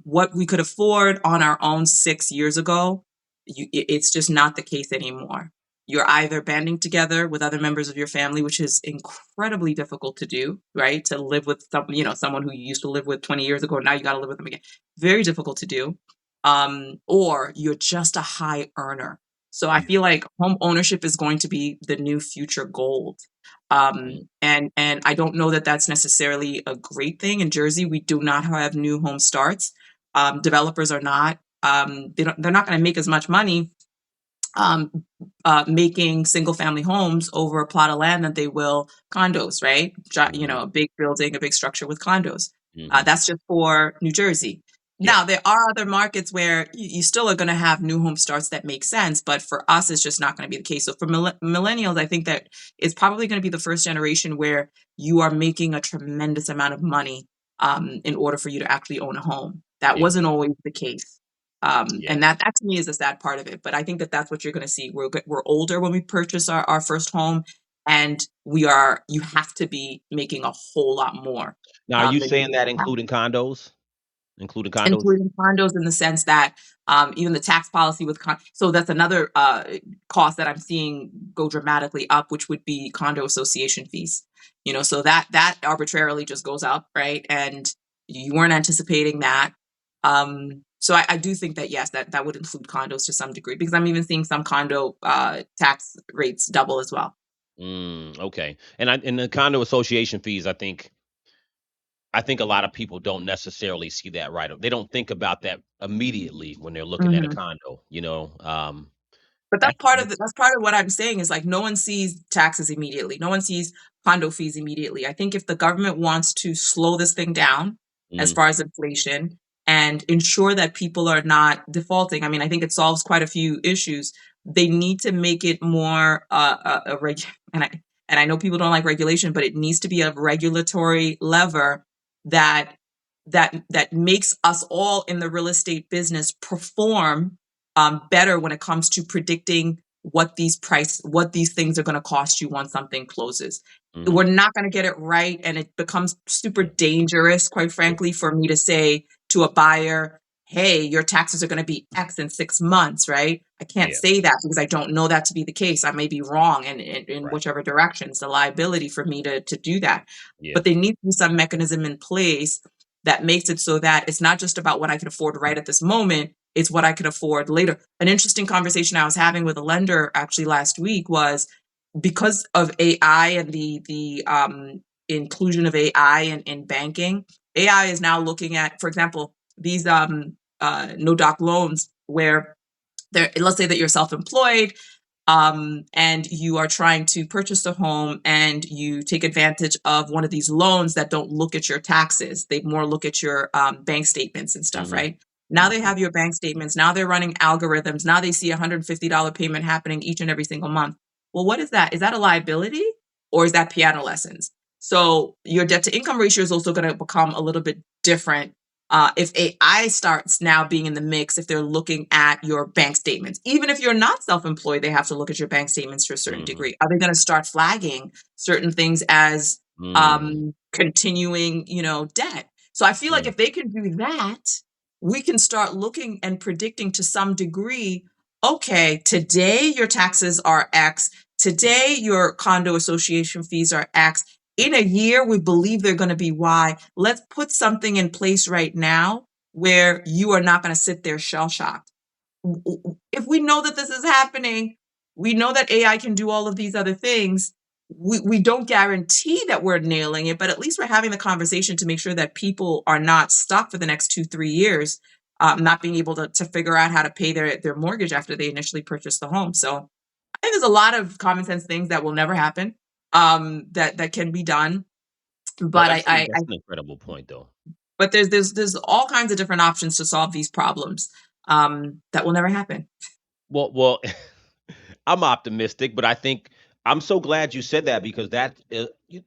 What we could afford on our own 6 years ago, it's just not the case anymore. You're either banding together with other members of your family, which is incredibly difficult to do, right? To live with someone who you used to live with 20 years ago, now you got to live with them again. Very difficult to do. Or you're just a high earner. So I Yeah. feel like home ownership is going to be the new future gold. Mm, And I don't know that that's necessarily a great thing. In Jersey, we do not have new home starts. Developers are not. They're not going to make as much money um, making single family homes over a plot of land that they will condos, right? mhm, A big building, a big structure with condos. mhm. That's just for New Jersey. Yeah. Now, there are other markets where you still are going to have new home starts that make sense, but for us, it's just not going to be the case. So for millennials, I think that it's probably going to be the first generation where you are making a tremendous amount of money in order for you to actually own a home. That Yeah. wasn't always the case. Yeah. And that to me is the sad part of it. But I think that that's what you're going to see. We're older when we purchase our first home, and you have to be making a whole lot more Now, are you than you saying that have, including condos? Including condos? including condos in the sense that even the tax policy with so that's another cost that I'm seeing go dramatically up, which would be condo association fees. So that arbitrarily just goes up, right? And you weren't anticipating that. So I do think that yes, that would include condos to some degree because I'm even seeing some condo tax rates double as well. Okay. And the condo association fees, I think a lot of people don't necessarily see that right. They don't think about that immediately when they're looking at a condo. But That's that's part of what I'm saying is like no one sees taxes immediately. No one sees condo fees immediately. I think if the government wants to slow this thing down as mm, far as inflation and ensure that people are not defaulting, I mean, I think it solves quite a few issues. They need to make it more and I know people don't like regulation, but it needs to be a regulatory lever that that makes us all in the real estate business perform better when it comes to predicting what these things are going to cost you once something closes. We're mhm, not going to get it right, and it becomes super yeah, dangerous, quite yeah, frankly, for me to say to a buyer, "Hey, your taxes are going to be X in 6 months," right? I can't yeah, say that because I don't know that to be the case. I may be wrong, and in right, whichever direction, it's a liability for me to do that. yeah, But there needs to be some mechanism in place that makes it so that it's not just about what I can afford right at this moment, it's what I can afford later. An interesting conversation I was having with a lender actually last week was because of AI and the inclusion of AI in banking. AI is now looking at, for example, these no doc loans where let's say that you're self-employed and you are trying to purchase a home and you take advantage of one of these loans that don't look at your taxes. They more look at your bank statements and stuff, mhm, right? Now they mhm, have your bank statements. Now they're running algorithms. Now they see a $150 payment happening each and every single month. Well, what is that? Is that a liability or is that piano lessons? So your debt to income ratio is also going to become a little bit different if AI starts now being in the mix, if they're looking at your bank statements, even if you're not self employed, they have to look at your bank statements to a certain mhm, degree. Are they going to start flagging certain things as mm, continuing, debt? So I feel like mm, if they can do that, we can start looking and predicting to some degree okay, today your taxes are X, today your condo association fees are X. In a year, we believe they're going to be Y. Let's put something in place right now where you are not going to sit there shell shocked. if we know that this is happening, we know that AI can do all of these other things. We don't guarantee that we're nailing it, but at least we're having the conversation to make sure that people are not stuck for the next 2, 3 years, not being able to figure out how to pay their mortgage after they initially purchased the home. So I think there's a lot of common sense things that will never happen, that can be done. No, But that's an incredible point, though. but there's all kinds of different options to solve these problems, that will never happen. Well, I'm optimistic, but I think I'm so glad you said that because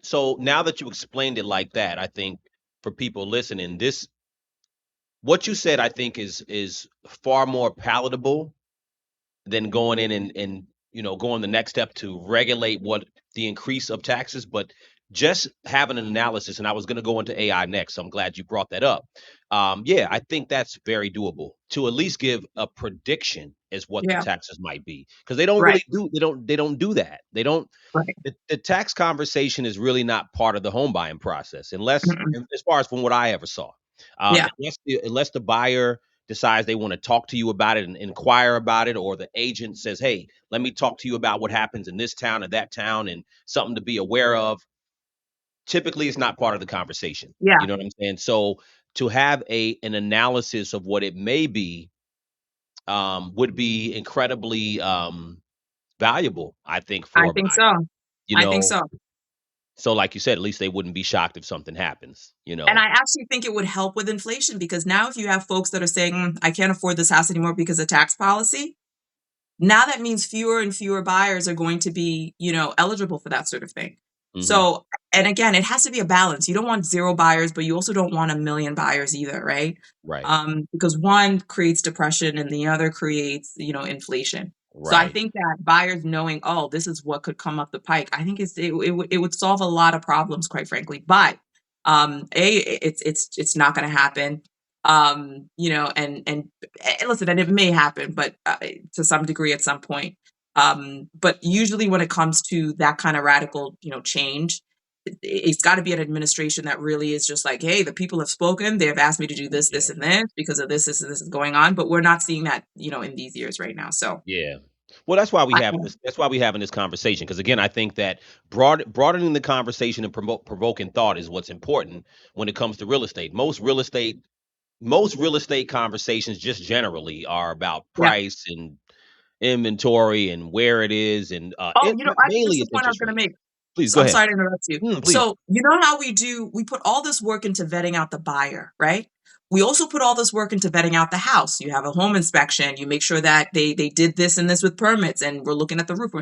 so now that you explained it like that, I think for people listening, this what you said, I think is far more palatable than going in and going the next step to regulate what the increase of taxes, but just having an analysis. And I was going to go into AI next, so I'm glad you brought that up. Yeah, I think that's very doable to at least give a prediction as what the Yeah. taxes might be because they don't Right. really do they don't do that. They don't Right. the tax conversation is really not part of the home buying process unless Mm-mm. as far as from what I ever saw. Yeah. Unless the buyer decides they want to talk to you about it and inquire about it, or the agent says, "Hey, let me talk to you about what happens in this town or that town and something to be aware of." Typically, it's not part of the conversation. You Yeah. know what I'm saying? So to have an analysis of what it may be would be incredibly valuable, I think, I for a think buyer. so. You I think know, so. so like you said, at least they wouldn't be shocked if something happens. And I actually think it would help with inflation because now if you have folks that are saying, I can't afford this house anymore because of tax policy, now that means fewer and fewer buyers are going to be, eligible for that sort of thing. Hmm. So, and again, it has to be a balance. You don't want zero buyers, but you also don't want a million buyers either, right? Right, Because one creates depression and the other creates, inflation. So I right, think that buyers knowing, oh, this is what could come up the pike, I think it would solve a lot of problems, quite frankly. But it's not going to happen. And listen, and it may happen, but to some degree at some point. But usually, when it comes to that kind of radical, change, it's got to be an administration that really is just like, hey, the people have spoken. They have asked me to do this, this, yeah, and this because of this, and this is going on. But we're not seeing that, in these years right now. So, yeah. Well, that's why we I, having this. That's why we having this conversation. Because again, I think that broadening the conversation and provoking thought is what's important when it comes to real estate. Most real estate conversations just generally are about yeah. price and inventory and where it is, and Oh, this mainly is the it's point I was interest going to rates. make. Please So go I'm ahead. sorry to interrupt you. Please. So, you know how we put all this work into vetting out the buyer, right? We also put all this work into vetting out the house. You have a home inspection, you make sure that they did this and this with permits, and we're looking at the roof.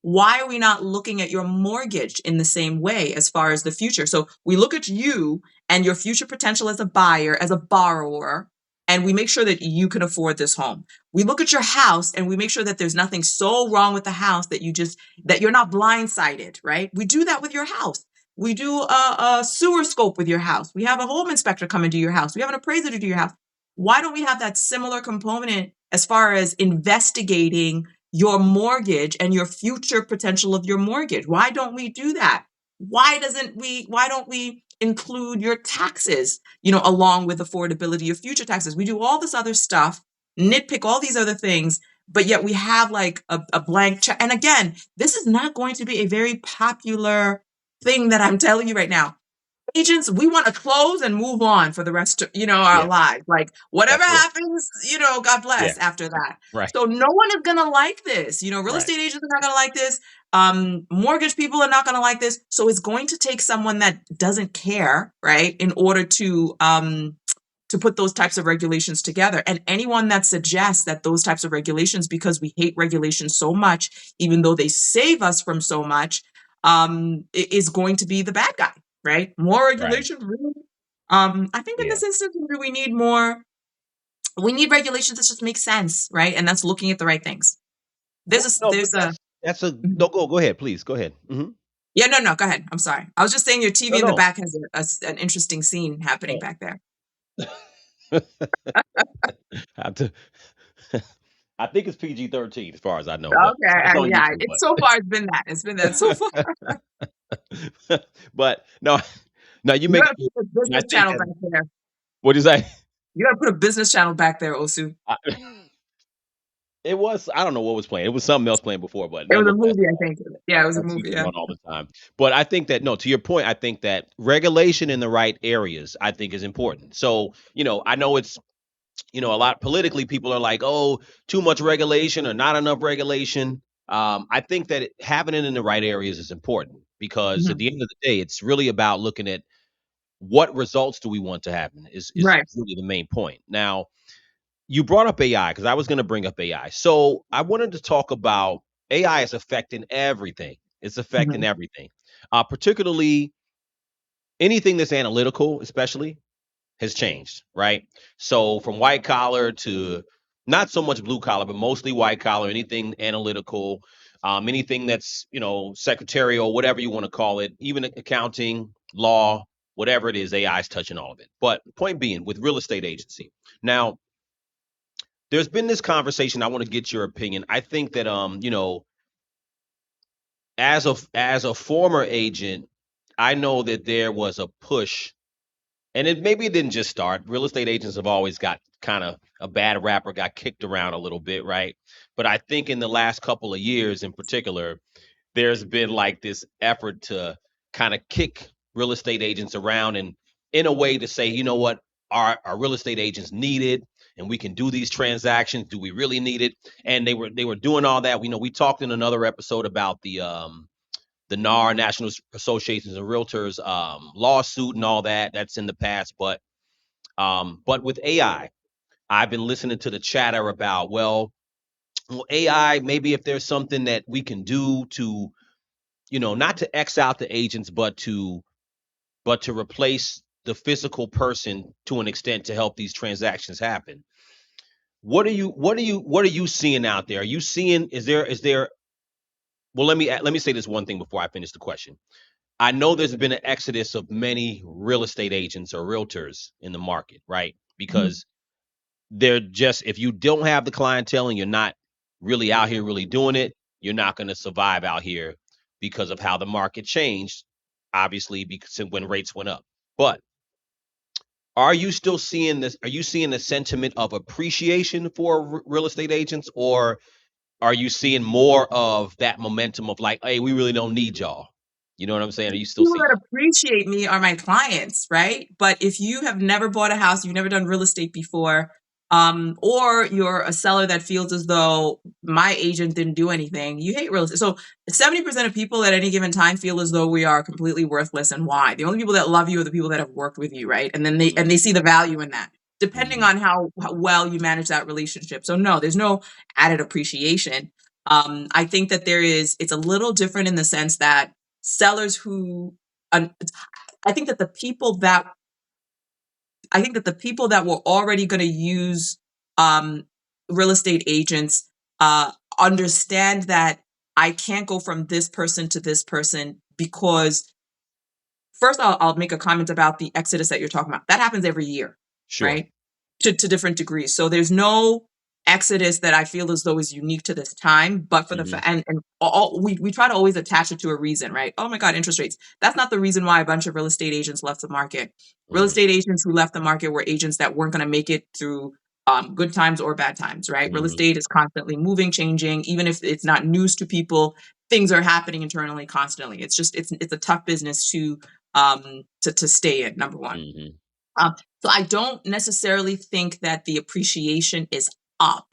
Why are we not looking at your mortgage in the same way as far as the future? So we look at you and your future potential as a buyer, as a borrower, and we make sure that you can afford this home. We look at your house and we make sure that there's nothing so wrong with the house that you're not blindsided, right? We do that with your house. We do a sewer scope with your house. We have a home inspector come into your house. We have an appraiser to do your house. Why don't we have that similar component as far as investigating your mortgage and your future potential of your mortgage? Why don't we do that? Why don't we include your taxes, along with affordability, your future taxes? We do all this other stuff, nitpick all these other things, but yet we have like a blank check. And again, this is not going to be a very popular thing that I'm telling you right now. Agents, we want to close and move on for the rest of, our Yeah, lives. Like whatever that's it. happens, God Yeah, bless after that. right, So no one is gonna like this. Real right, estate agents are not gonna like this. Mortgage people are not gonna like this. So it's going to take someone that doesn't care, right, in order to put those types of regulations together. And anyone that suggests that those types of regulations, because we hate regulations so much, even though they save us from so much, is going to be the bad guy, right? More right. regulation, really? I think in Yeah. this instance, maybe we need more. We need regulations that just make sense, right? And that's looking at the right things. Well, no, but There's a. that's a Mhm. no. Go ahead, please. Go ahead. Yeah, no, no, go ahead. I'm sorry. I was just saying your TV No, in the no. back has an interesting scene happening Oh. back there. Have to- I think it's PG-13 as far as I know, but Okay, it's on yeah. YouTube. It's so far. It's been that. It's been that so far. But no, no, you You make gotta it. put a I business think channel back there. what do you say? You gotta put a business channel back there, Osu. It was, I don't know what was playing. It was something else playing before, but It was a nonetheless, movie, I think. Yeah, it was a that movie. TV Yeah. on all the time. But I think that, no, to your point, I think that regulation in the right areas, I think, is important. So, I know it's, a lot politically, people are like, oh, too much regulation or not enough regulation. I think that having it in the right areas is important because at Mhm. the end of the day, it's really about looking at what results do we want to happen is Right. really the main point. Now, you brought up AI because I was going to bring up AI. So I wanted to talk about AI is affecting everything. It's affecting Mhm. everything, particularly anything that's analytical, especially has changed, right? So from white collar to not so much blue collar, but mostly white collar, anything analytical, anything that's, secretarial, whatever you want to call it, even accounting, law, whatever it is, AI is touching all of it. But point being, with real estate agency. Now, there's been this conversation. I want to get your opinion. I think that as a former agent, I know that there was a push, and maybe it didn't just start. Real estate agents have always got kind of a bad rap or got kicked around a little bit, right? But I think in the last couple of years in particular, there's been like this effort to kind of kick real estate agents around and in a way to say, you know what, our real estate agents need it and we can do these transactions. Do we really need it? And they were doing all that. We talked in another episode about the NAR, National Associations of Realtors, lawsuit and all that. That's in the past. But with AI, I've been listening to the chatter about, well, AI, maybe if there's something that we can do to, not to X out the agents, but to replace the physical person to an extent to help these transactions happen. What are you seeing out there? Are you seeing, is there well, let me say this one thing before I finish the question. I know there's been an exodus of many real estate agents or realtors in the market, right? Mhm. Because they're just, if you don't have the clientele and you're not really out here really doing it, you're not going to survive out here because of how the market changed, obviously, because when rates went up. But are you still seeing this? Are you seeing the sentiment of appreciation for real estate agents, or are you seeing more of that momentum of like, hey, we really don't need y'all? You know what I'm saying? Are you still People seeing that that? appreciate me are my clients, right? But if you have never bought a house, you've never done real estate before, or you're a seller that feels as though my agent didn't do anything, you hate real estate. So 70% of people at any given time feel as though we are completely worthless. And why? The only people that love you are the people that have worked with you, right? And then they see the value in that, depending Mm-hmm. on how well you manage that relationship. So no, there's no added appreciation. I think that it's a little different in the sense that sellers who um, I think that the people that I think that the people that were already going to use um, real estate agents understand that I can't go from this person to this person because first I'll make a comment about the exodus that you're talking about. That happens every year, Sure. right? To different degrees. So there's no exodus that I feel as though is unique to this time, but for the Mm-hmm. and all we try to always attach it to a reason, right? Oh my God, interest rates. That's not the reason why a bunch of real estate agents left the market. Real Mm-hmm. estate agents who left the market were agents that weren't going to make it through good times or bad times, right? Real Mm-hmm. estate is constantly moving, changing, even if it's not news to people. Things are happening internally constantly. It's a tough business to stay in, number one. Mm-hmm. So I don't necessarily think that the appreciation is up.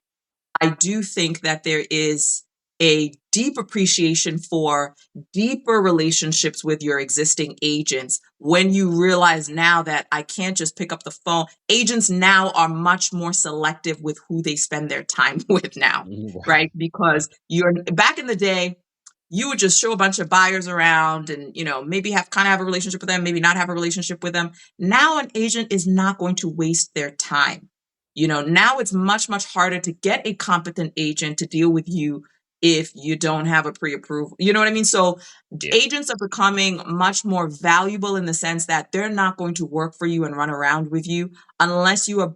I do think that there is a deep appreciation for deeper relationships with your existing agents when you realize now that I can't just pick up the phone. Agents now are much more selective with who they spend their time with now, Right. right? Because you're back in the day, you would just show a bunch of buyers around and maybe have kind of have a relationship with them, maybe not have a relationship with them. Now an agent is not going to waste their time. Now it's much, much harder to get a competent agent to deal with you if you don't have a pre-approval. You know what I mean? So Yeah. agents are becoming much more valuable in the sense that they're not going to work for you and run around with you unless you are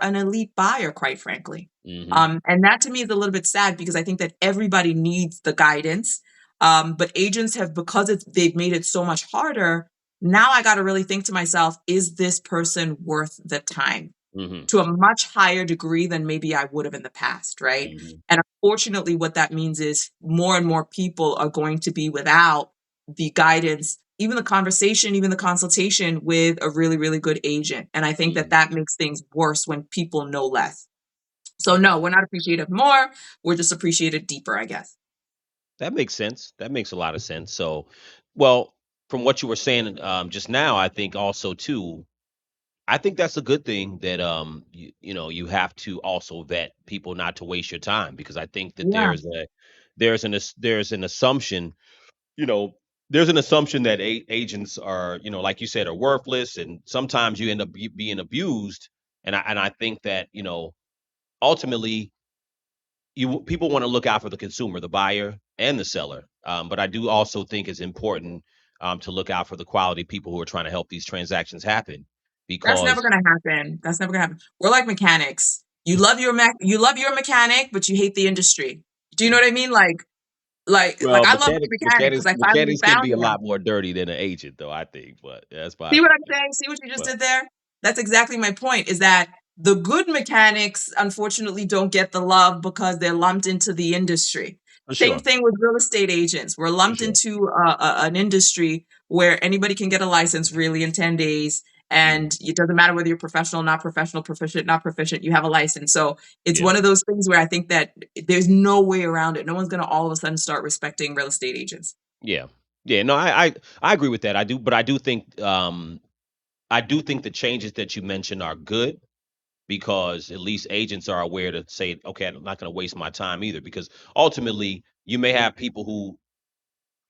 an elite buyer, quite frankly. Mm-hmm. And that to me is a little bit sad because I think that everybody needs the guidance. But agents have, because they've made it so much harder. Now I got to really think to myself, is this person worth the time? Mhm. to a much higher degree than maybe I would have in the past, right? Mhm. And unfortunately, what that means is more and more people are going to be without the guidance, even the conversation, even the consultation with a really, really good agent. And I think that Mhm. that makes things worse when people know less. So, Yeah. no, we're not appreciative more. We're just appreciated deeper, I guess. That makes sense. That makes a lot of sense. So, well, from what you were saying just now, I think also too, I think that's a good thing that you have to also vet people not to waste your time because I think that Yeah. there's an assumption, you know, there's an assumption that agents are, like you said, are worthless, and sometimes you end up being abused. And I think that ultimately people want to look out for the consumer, the buyer and the seller. But I do also think it's important to look out for the quality people who are trying to help these transactions happen That's never because gonna happen. That's never gonna happen. We're like mechanics. You love your mechanic, but you hate the industry. Do you know what I mean? Like well, I love my mechanic because I finally mechanics can found be a one. lot more dirty than an agent, though. I think, but that's my See what I'm opinion. saying? See what you just But did there? That's exactly my point, is that the good mechanics unfortunately don't get the love because they're lumped into the industry. for Same sure, thing with real estate agents. We're for lumped sure, into an industry where anybody can get a license really in 10 days. Mhm. And it doesn't matter whether you're professional, not professional, proficient, not proficient, you have a license. So it's Yeah, one of those things where I think that there's no way around it. No one's going to all of a sudden start respecting real estate agents. yeah, yeah. No, I agree with that. I do, but I do think the changes that you mentioned are good because at least agents are aware to say, okay, I'm not going to waste my time either. Because ultimately, you may have people who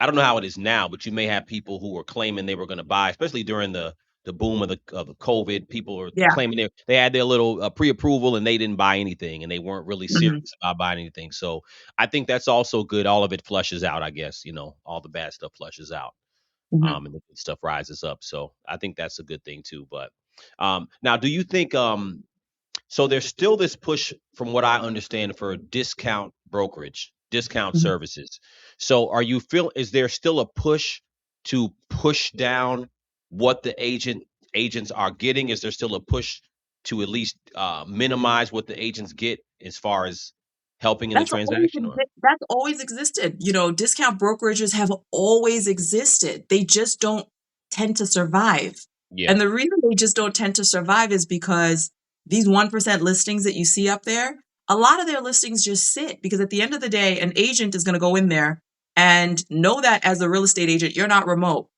I don't know how it is now, but you may have people who were claiming they were going to buy, especially during the boom of the COVID. People are Yeah. claiming they had their little pre-approval and they didn't buy anything, and they weren't really serious Hmm. about buying anything. So I think that's also good. All of it flushes out, I guess. All the bad stuff flushes out, Hmm. and the good stuff rises up. So I think that's a good thing too. But now, do you think so there's still this push, from what I understand, for discount brokerage, discount Hmm. services. So is there still a push to push down what the agents are getting? Is there still a push to at least minimize what the agents get as far as helping in the transaction? Or That's always existed. Discount brokerages have always existed. They just don't tend to survive. yeah, And the reason they just don't tend to survive is because these 1% listings that you see up there, a lot of their listings just sit because at the end of the day, an agent is going to go in there and know that as a real estate agent, you're not remote,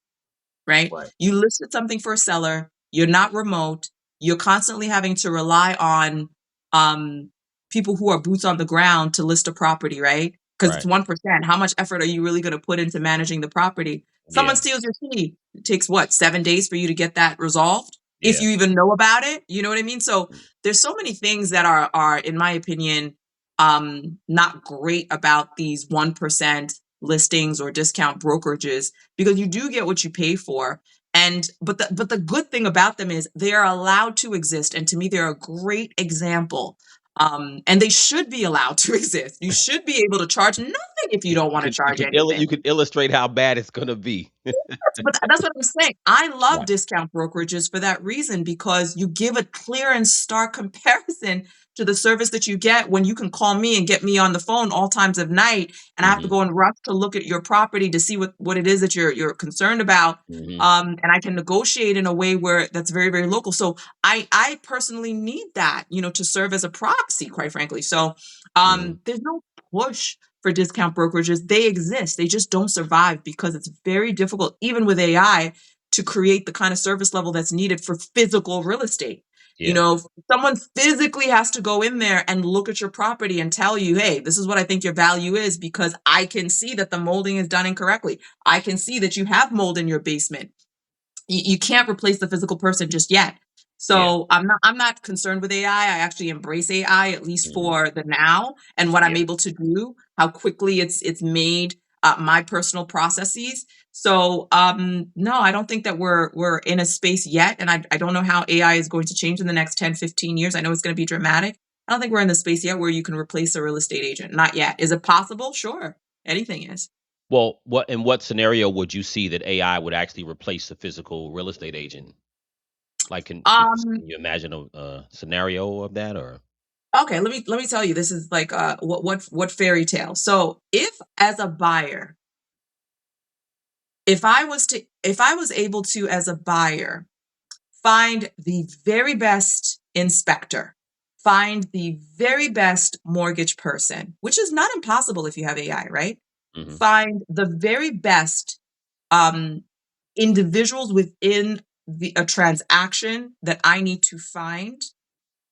right? right, You listed something for a seller, you're not remote, you're constantly having to rely on um, people who are boots on the ground to list a property, right? Because it's right, 1%. How much effort are you really going to put into managing the property? Someone yeah, steals your key. It takes what, 7 days for you to get that resolved? If yeah, you even know about it, you know what I mean? So there's so many things that are in my opinion, not great about these 1% listings or discount brokerages because you do get what you pay for. But the good thing about them is they are allowed to exist, and to me they're a great example. And they should be allowed to exist. You should be able to charge nothing if you don't want to charge anything. you could illustrate how bad it's gonna be. But that's what I'm saying. I love Right. discount brokerages for that reason because you give a clear and stark comparison to the service that you get when you can call me and get me on the phone all times of night, and I have to Hmm. go and rush to look at your property to see what it is that you're concerned about. Hmm. And I can negotiate in a way where that's very, very local. So I personally need that, to serve as a proxy, quite frankly. So Hmm. there's no push for discount brokerages. They exist. They just don't survive because it's very difficult, even with AI, to create the kind of service level that's needed for physical real estate. Yeah. Someone physically has to go in there and look at your property and tell you, hey, this is what I think your value is because I can see that the molding is done incorrectly. I can see that you have mold in your basement. You can't replace the physical person just yet. Yeah. So I'm not concerned with AI. I actually embrace AI at least Mhm. for the now and what I'm Yeah. able to do, how quickly it's made my personal processes. So no, I don't think that we're in a space yet, and I don't know how AI is going to change in the next 10, 15 years. I know it's going to be dramatic. I don't think we're in the space yet where you can replace a real estate agent. Not yet. Is it possible? Sure. Anything is. Well, what scenario would you see that AI would actually replace the physical real estate agent? Like, Um, can you imagine a scenario of that, or? okay, let me tell you, this is like what fairy tale. So if as a buyer, if I was able to as a buyer find the very best inspector, find the very best mortgage person, which is not impossible if you have AI, right? Hmm. Find the very best um, individuals within a transaction that I need to find.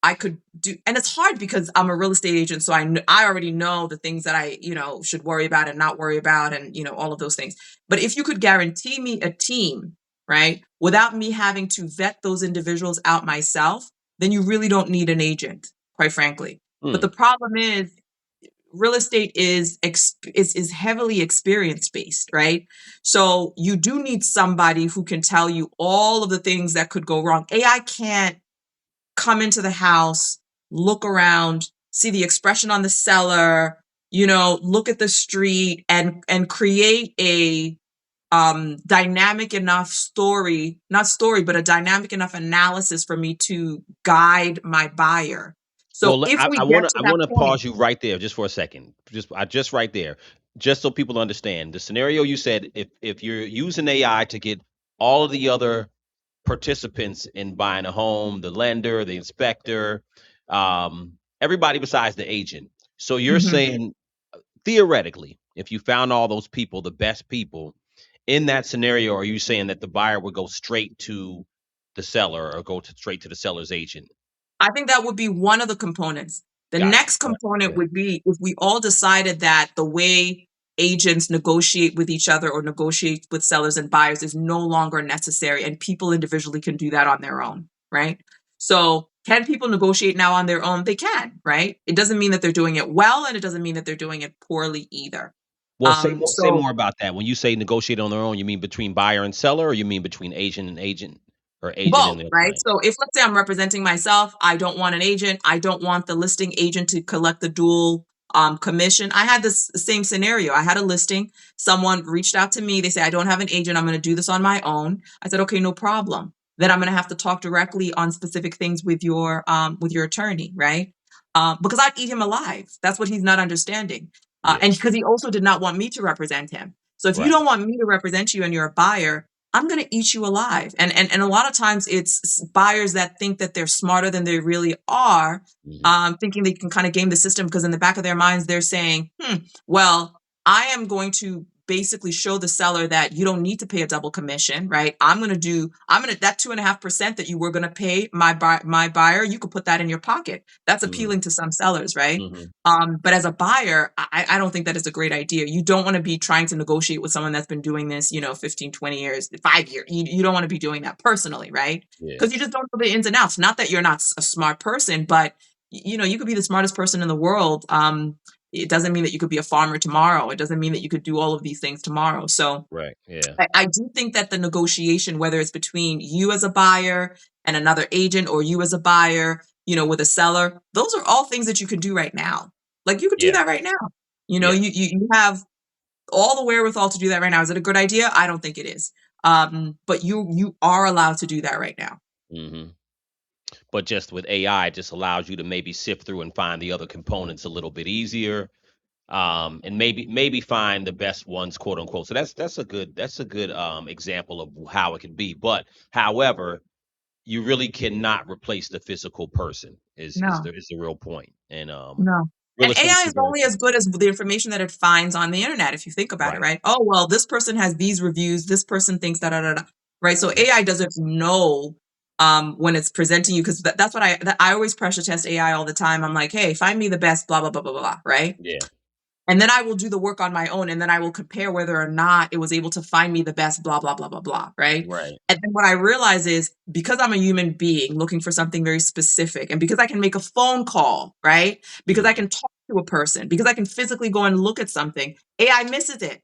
I could do, and it's hard because I'm a real estate agent, so I already know the things that I should worry about and not worry about, and all of those things. But if you could guarantee me a team, right, without me having to vet those individuals out myself, then you really don't need an agent, quite frankly. But Hmm. the problem is real estate is heavily experience based, right? So you do need somebody who can tell you all of the things that could go wrong. AI can't come into the house, look around, see the expression on the seller, look at the street and create a dynamic enough story, not story, but a dynamic enough analysis for me to guide my buyer. So Well, if we I get wanna to I that wanna point, pause you right there just for a second. Just right there, just so people understand. The scenario you said, if you're using AI to get all of the other participants in buying a home, the lender, the inspector, everybody besides the agent. So you're mhm, saying, theoretically, if you found all those people, the best people in that scenario, are you saying that the buyer would go straight to the seller or straight to the seller's agent? I think that would be one of the components. The Gotcha. next All right. component Go ahead. would be if we all decided that the way agents negotiate with each other or negotiate with sellers and buyers is no longer necessary, and people individually can do that on their own, right? So, can people negotiate now on their own? They can, right? It doesn't mean that they're doing it well, and it doesn't mean that they're doing it poorly either. Well, say So more about that. When you say negotiate on their own, you mean between buyer and seller, or you mean between agent and agent, or agent both, and their right? client? So if let's say I'm representing myself, I don't want an agent. I don't want the listing agent to collect the dual commission. I had this same scenario. I had a listing. Someone reached out to me. They say, I don't have an agent. I'm going to do this on my own. I said, okay, no problem. Then I'm going to have to talk directly on specific things with your attorney, right? Because I'd eat him alive. That's what he's not understanding. Yeah. And because he also did not want me to represent him. So if you don't Right. want me to represent you and you're a buyer, I'm going to eat you alive. And a lot of times it's buyers that think that they're smarter than they really are, Hmm. thinking they can kind of game the system because in the back of their minds they're saying, well, I am going to basically show the seller that you don't need to pay a double commission, right? I'm gonna that 2.5% that you were gonna pay my buyer, you could put that in your pocket. That's Hmm. appealing to some sellers, right? Hmm. But as a buyer, I don't think that is a great idea. You don't want to be trying to negotiate with someone that's been doing this, 15, 20 years, 5 years. You don't want to be doing that personally, right? Yeah. Because you just don't know the ins and outs. Not that you're not a smart person, but you could be the smartest person in the world. It doesn't mean that you could be a farmer tomorrow. It doesn't mean that you could do all of these things tomorrow. So Right. Yeah. I do think that the negotiation, whether it's between you as a buyer and another agent or you as a buyer, with a seller, those are all things that you can do right now. Like you could do Yeah. that right now. Yeah. You have all the wherewithal to do that right now. Is it a good idea? I don't think it is. But you are allowed to do that right now. Hmm. But just with AI, it just allows you to maybe sift through and find the other components a little bit easier, and maybe find the best ones, quote unquote. So that's a good example of how it can be. But however, you really cannot replace the physical person. No. Is the real point. And No. real And estate AI is is very only as good as the information that it finds on the internet, if you think about it, right. right? Oh, well, this person has these reviews, this person thinks da da da da. Right. So Yeah. AI doesn't know when it's presenting you, because that's what I always pressure test AI all the time. I'm like, hey, find me the best, blah, blah, blah, blah, blah, right? Yeah. And then I will do the work on my own, and then I will compare whether or not it was able to find me the best blah blah blah blah blah, right? Right. And then what I realize is because I'm a human being looking for something very specific, and because I can make a phone call, right? Because I Hmm. can talk to a person, because I can physically go and look at something, AI misses it.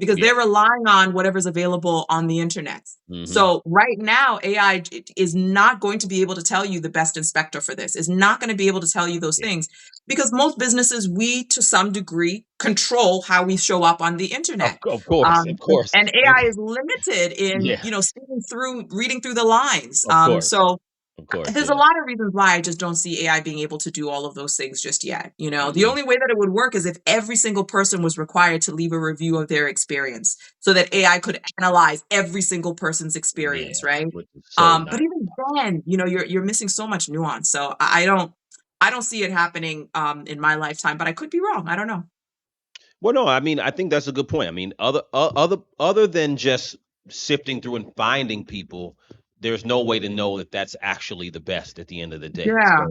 because Yeah. they're relying on whatever's available on the internet. Hmm. So right now, AI is not going to be able to tell you the best inspector for this, is not going to be able to tell you those Yeah. things because most businesses, we to some degree control how we show up on the internet. Of course. Of course. And AI is limited in, Yeah. seeing through, reading through the lines. Of course. So Of course. there's a Yeah. lot of reasons why I just don't see AI being able to do all of those things just yet. The Hmm. only way that it would work is if every single person was required to leave a review of their experience so that AI could analyze every single person's experience, Yeah. right? Which is so But not even then, you're missing so much nuance. So I don't see it happening in my lifetime, but I could be wrong. I don't know. Well, no, I mean, I think that's a good point. I mean, other than just sifting through and finding people, there's no way to know that that's actually the best at the end of the day. Yeah.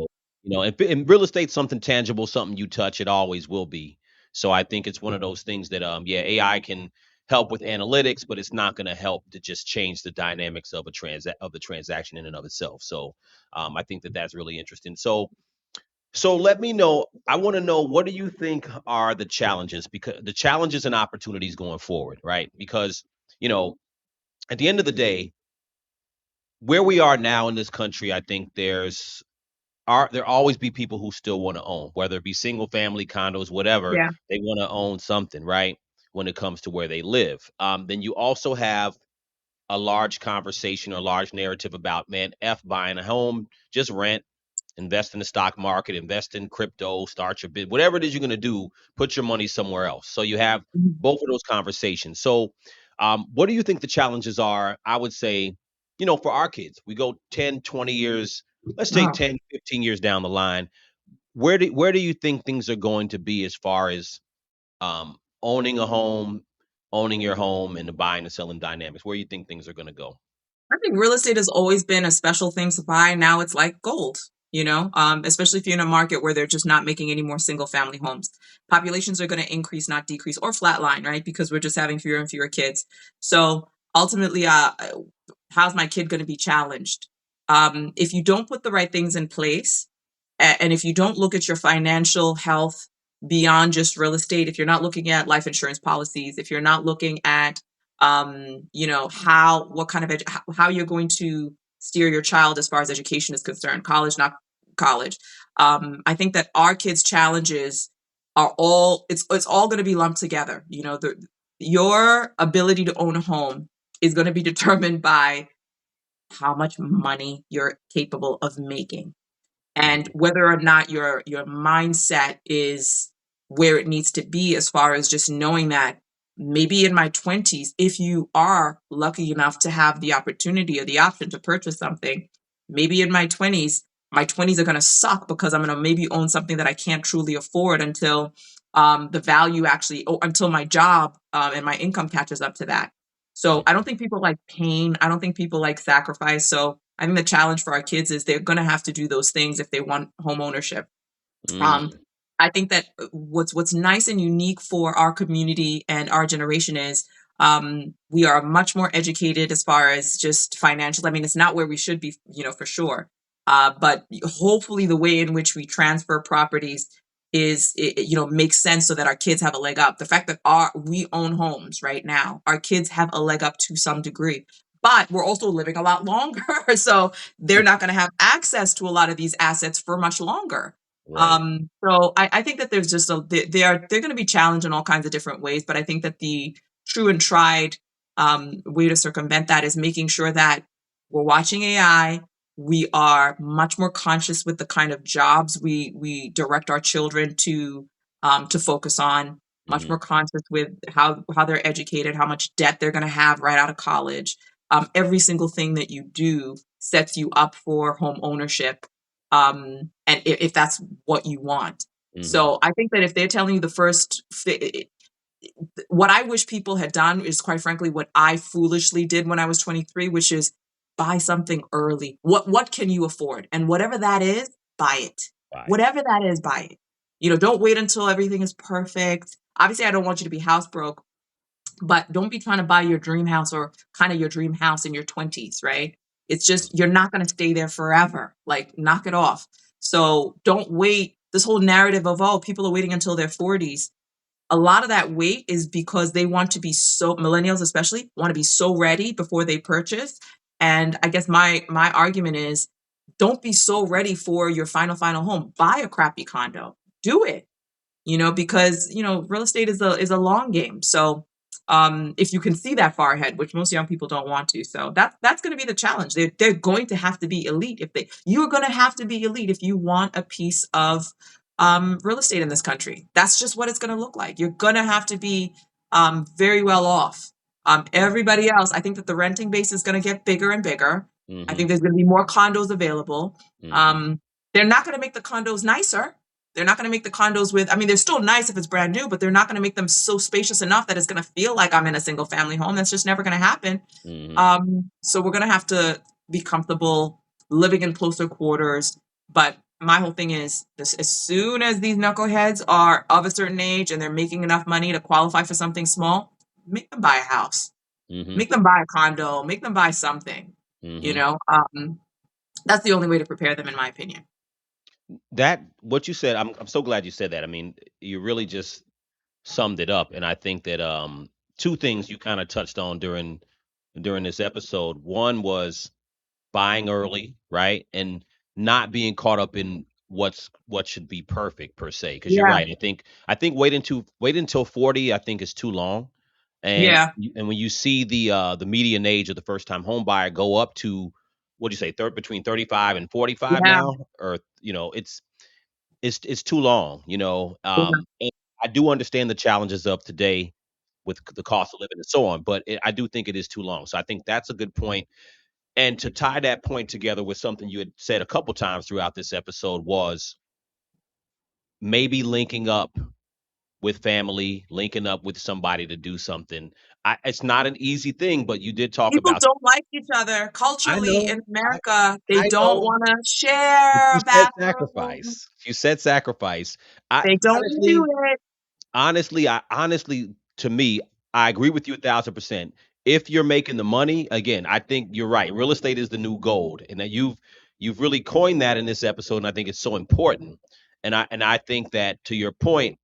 So, in real estate, something tangible, something you touch, it always will be. So I think it's one of those things that, yeah, AI can help with analytics, but it's not going to help to just change the dynamics of the transaction in and of itself. So, I think that that's really interesting. So let me know. I want to know, what do you think are the challenges, because the challenges and opportunities going forward, right? Because, you know, at the end of the day, where we are now in this country, I think there always be people who still want to own, whether it be single family condos, whatever, Yeah. they want to own something, right? When it comes to where they live. Then you also have a large conversation or large narrative about, man, F buying a home, just rent, invest in the stock market, invest in crypto, start your bid, whatever it is you're going to do, put your money somewhere else. So you have Mhm. both of those conversations. So, what do you think the challenges are? I would say, for our kids, we go 10, 20 years, let's say Oh. 10, 15 years down the line. Where do you think things are going to be as far as owning a home, owning your home, and the buying and selling dynamics? Where do you think things are going to go? I think real estate has always been a special thing to buy. Now it's like gold, especially if you're in a market where they're just not making any more single family homes. Populations are going to increase, not decrease, or flatline, right? Because we're just having fewer and fewer kids. So ultimately, how's my kid going to be challenged? If you don't put the right things in place, and if you don't look at your financial health beyond just real estate, if you're not looking at life insurance policies, if you're not looking at how what kind of how you're going to steer your child as far as education is concerned, college, not college. I think that our kids' challenges are all it's all going to be lumped together. Your ability to own a home is going to be determined by how much money you're capable of making and Hmm. whether or not your mindset is where it needs to be as far as just knowing that maybe in my 20s, if you are lucky enough to have the opportunity or the option to purchase something, maybe in my 20s are going to suck because I'm going to maybe own something that I can't truly afford until the value actually until my job and my income catches up to that. So I don't think people like pain. I don't think people like sacrifice. So I think the challenge for our kids is they're going to have to do those things if they want home ownership. Um, Hmm. I think that what's nice and unique for our community and our generation is we are much more educated as far as just financial. I mean, it's not where we should be, for sure. But hopefully, the way in which we transfer properties makes sense so that our kids have a leg up. The fact that we own homes right now, our kids have a leg up to some degree. But we're also living a lot longer, so they're not going to have access to a lot of these assets for much longer. Right. So I think that there's just they're going to be challenged in all kinds of different ways, but I think that the true and tried way to circumvent that is making sure that we're watching AI. We are much more conscious with the kind of jobs we direct our children to focus on. Much Hmm. more conscious with how they're educated, how much debt they're going to have right out of college. Every single thing that you do sets you up for home ownership and if that's what you want. Hmm. So I think that if they're telling you what I wish people had done is quite frankly what I foolishly did when I was 23, which is buy something early. What can you afford? And whatever that is, buy it. Right. Whatever that is, buy it. Don't wait until everything is perfect. Obviously, I don't want you to be house broke, but don't be trying to buy your dream house or kind of your dream house in your 20s, right? It's just you're not going to stay there forever. Like knock it off. So don't wait. This whole narrative of, oh, people are waiting until their 40s. a lot of that weight is because they want to be so, millennials especially want to be so ready before they purchase. And I guess my argument is, don't be so ready for your final home. Buy a crappy condo. Do it, because real estate is a long game. So if you can see that far ahead, which most young people don't want to, so that's going to be the challenge. They're going to have to be elite. If they You're going to have to be elite if you want a piece of real estate in this country. That's just what it's going to look like. You're going to have to be very well off. Everybody else, I think that the renting base is going to get bigger and bigger. I Mhm. think there's going to be more condos available. Mhm. um, they're not going to make the condos nicer. They're not going to make the condos I mean, they're still nice if it's brand new, but they're not going to make them so spacious enough that it's going to feel like I'm in a single family home. That's just never going to happen. Mhm. So we're going to have to be comfortable living in closer quarters. But my whole thing is this: as soon as these knuckleheads are of a certain age and they're making enough money to qualify for something small, make them buy a house, Mhm. make them buy a condo, make them buy something. You Mhm. know, that's the only way to prepare them, in my opinion. That what you said, I'm so glad you said that. I mean, you really just summed it up, and I think that two things you kind of touched on during this episode. One was buying early, right? And not being caught up in what should be perfect per se. Because you're Yeah, right. I think wait until 40, I think is too long. And yeah, when you see the median age of the first time home buyer go up to what do you say, between 35 and 45 yeah, now, or it's too long, yeah. and I do understand the challenges of today with the cost of living and so on, but I do think it is too long. So I think that's a good point. And to tie that point together with something you had said a couple times throughout this episode was maybe linking up with family, linking up with somebody to do something. It's not an easy thing, but you did talk People about. don't like each other I culturally know, in America. They I don't know. want to If share you a said bathroom. sacrifice, if you said sacrifice, I They don't want to do honestly, it. honestly, to me, I agree with you 1,000%. If you're making the money, again, I think you're right. Real estate is the new gold, and that you've really coined that in this episode, and I think it's so important. And I think that to your point,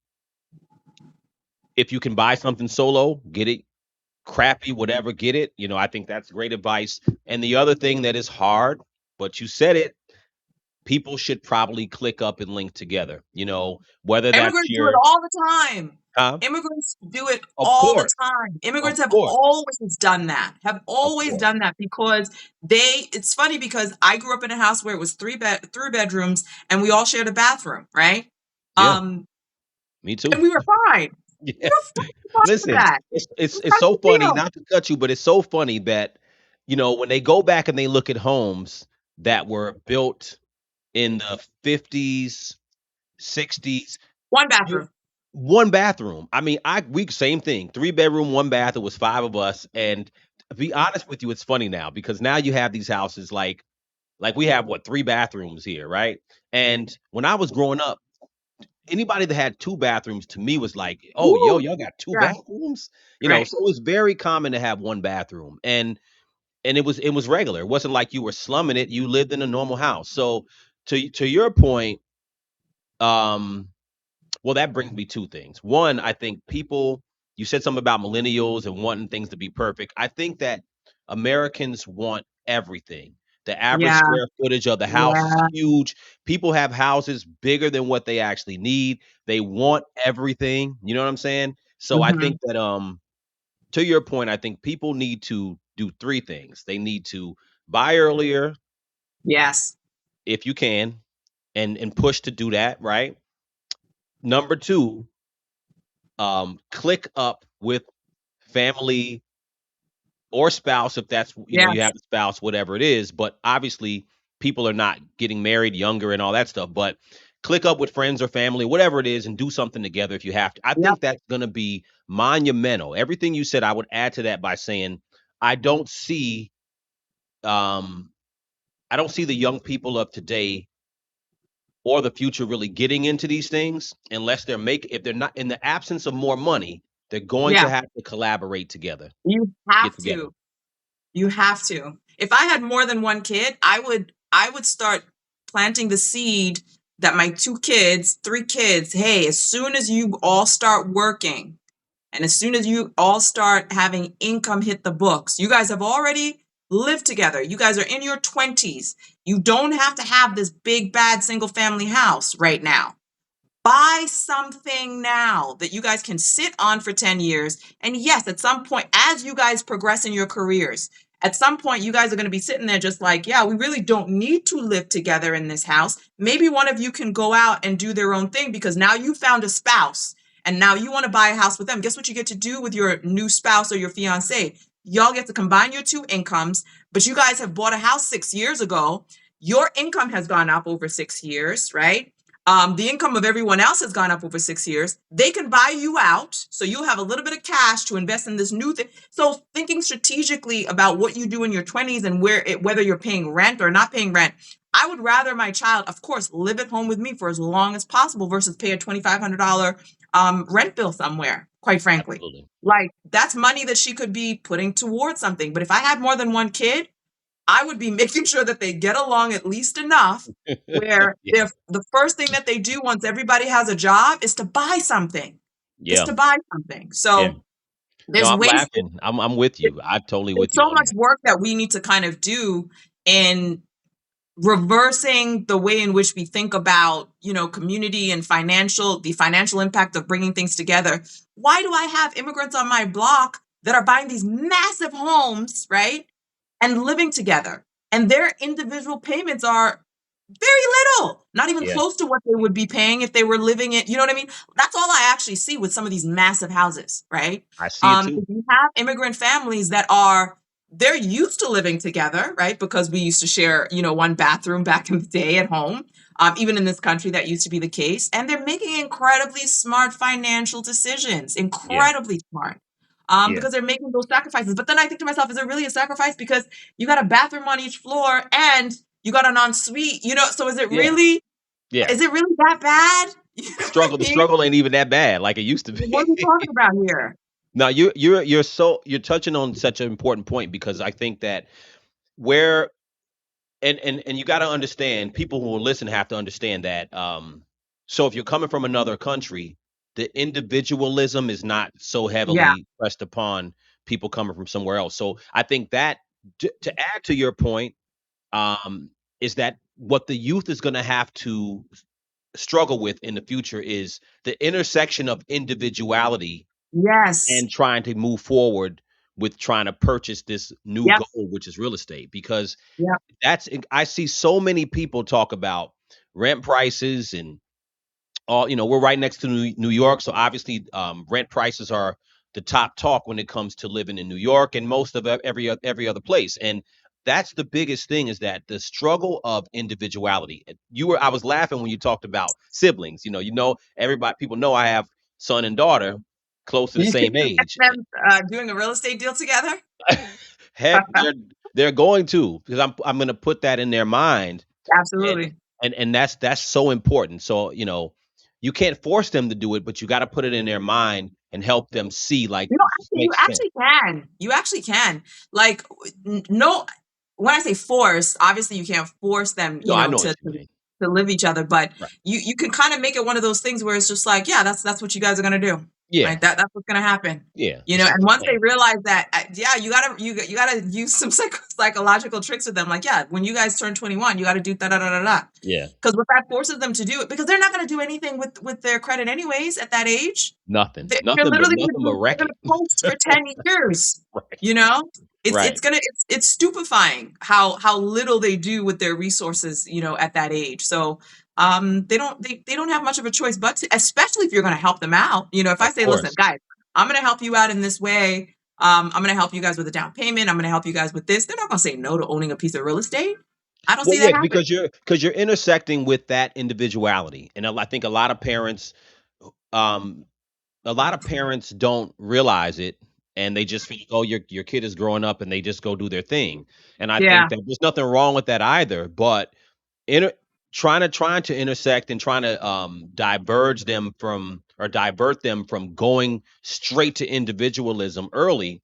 if you can buy something solo, get it. Crappy, whatever, get it. I think that's great advice. And the other thing that is hard, but you said it, people should probably click up and link together. Whether that's Immigrants do it your, all the time. huh? Immigrants do it Of all the course, time. of Immigrants have course, always done that. Have of always course. done that because it's funny because I grew up in a house where it was three bedrooms and we all shared a bathroom, right? Yeah, Um, me too. and we were fine. We Yeah. were fine with Listen, that. it's It it's was it's not a so big funny, deal. not to cut you, but it's so funny that when they go back and they look at homes that were built in the 50s, 60s, One you bathroom. one bathroom. I mean, we same thing. 3 bedroom, one bath. It was five of us. And to be honest with you, it's funny now because now you have these houses like we have what, three bathrooms here, right? And when I was growing up, anybody that had two bathrooms to me was like, oh, yo, Woo! y'all got two Yeah, bathrooms? right. So it was very common to have one bathroom. And it was regular. It wasn't like you were slumming it. You lived in a normal house. So to your point, um, well, that brings me two things. One, I think you said something about millennials and wanting things to be perfect. I think that Americans want everything. The average Yeah, square footage of the house is yeah. huge. People have houses bigger than what they actually need. They want everything. You know what I'm saying? So I Hmm. think that to your point, I think people need to do three things. They need to buy earlier Yes. if you can and push to do that, right? Number two, click up with family or spouse if that's you Yes. have a spouse, whatever it is. But obviously, people are not getting married younger and all that stuff. But click up with friends or family, whatever it is, and do something together if you have to. I Yep. think that's going to be monumental. Everything you said, I would add to that by saying I don't see um I don't see the young people of today or the future really getting into these things unless if they're not in the absence of more money, they're going Yeah. to have to collaborate together. You Get have together. to. You have to. If I had more than one kid, I would start planting the seed that my two kids, three kids, hey, as soon as you all start working and as soon as you all start having income hit the books, you guys have already lived together. You guys are in your 20s. You don't have to have this big, bad single family house right now. Buy something now that you guys can sit on for 10 years. And yes, at some point, as you guys progress in your careers, at some point, you guys are going to be sitting there just like, yeah, we really don't need to live together in this house. Maybe one of you can go out and do their own thing because now you found a spouse and now you want to buy a house with them. Guess what you get to do with your new spouse or your fiance? Y'all get to combine your two incomes, but you guys have bought a house 6 years ago. Your income has gone up over 6 years, right? The income of everyone else has gone up over 6 years. They can buy you out, so you'll have a little bit of cash to invest in this new thing. So thinking strategically about what you do in your 20s and whether you're paying rent or not paying rent, I would rather my child, of course, live at home with me for as long as possible versus pay a $2,500 rent bill somewhere. Quite frankly, Absolutely. like that's money that she could be putting towards something. But if I had more than one kid, I would be making sure that they get along at least enough where Yeah. the first thing that they do once everybody has a job is to buy something. Is Yeah. to buy something. Yeah. So No, there's I'm ways. laughing. I'm with you. I'm totally There's with you so on much that. work that we need to kind of do in reversing the way in which we think about, community and the financial impact of bringing things together. Why do I have immigrants on my block that are buying these massive homes, right? And living together. And their individual payments are very little, not even Yeah. close to what they would be paying if they were living it. You know what I mean? That's all I actually see with some of these massive houses, right? I see it If too. you have immigrant families that are they're used to living together, right? Because we used to share, one bathroom back in the day at home. Even in this country, that used to be the case. And they're making incredibly smart financial decisions, Yeah. incredibly smart, Yeah. because they're making those sacrifices. But then I think to myself, is it really a sacrifice? Because you got a bathroom on each floor and you got an ensuite, so Yeah. Yeah. is it really that bad? You know what I The mean? struggle ain't even that bad like it used to What are we be. talking about here? Now you're touching on such an important point because I think that where and you got to understand people who will listen have to understand that so if you're coming from another country, the individualism is not so Yeah. heavily pressed upon people coming from somewhere else. So I think that to add to your point, is that what the youth is going to have to struggle with in the future is the intersection of individuality Yes. and trying to move forward with trying to purchase this new Yep. goal, which is real estate. Because Yep. I see so many people talk about rent prices and all. We're right next to New York, so obviously rent prices are the top talk when it comes to living in New York and most of every other place. And that's the biggest thing is that the struggle of individuality. I was laughing when you talked about siblings. Everybody people know I have son and daughter close to the You can same catch age. them doing a real estate deal together. Heck, they're going to because I'm going to put that in their mind, and Absolutely. that's so important. So you can't force them to do it, but you got to put it in their mind and help them see like this Actually, you makes sense. actually can. You actually can. Like, no, when I say force, obviously you can't force them, No, I know to what you mean. live each other, but Right. you can kind of make it one of those things where it's just like, yeah, that's what you guys are gonna do. Yeah. Like that's what's gonna happen. Yeah. It's And just a once they plan. realize that, yeah, you gotta use some psychological tricks with them. Like, yeah, when you guys turn 21, you got to do da da da da da. Yeah. Because what that forces them to do, because they're not gonna do anything with their credit anyways at that age. Nothing. They're literally Nothing but they're wreck gonna it. coast for 10 years, Right. you know? Right. It's stupefying how little they do with their resources, at that age. So, they don't have much of a choice but to, especially if you're gonna help them out. If I Of say, "Listen, course. guys, I'm gonna help you out in this way. I'm gonna help you guys with a down payment. I'm gonna help you guys with this." They're not gonna say no to owning a piece of real estate. I don't Well, see that yeah, happen. because you're intersecting with that individuality, and I think um, a lot of parents don't realize it, and they just think, oh, your kid is growing up, and they just go do their thing. And I Yeah, think that there's nothing wrong with that either, but inter- trying to intersect and trying to diverge them from or divert them from going straight to individualism early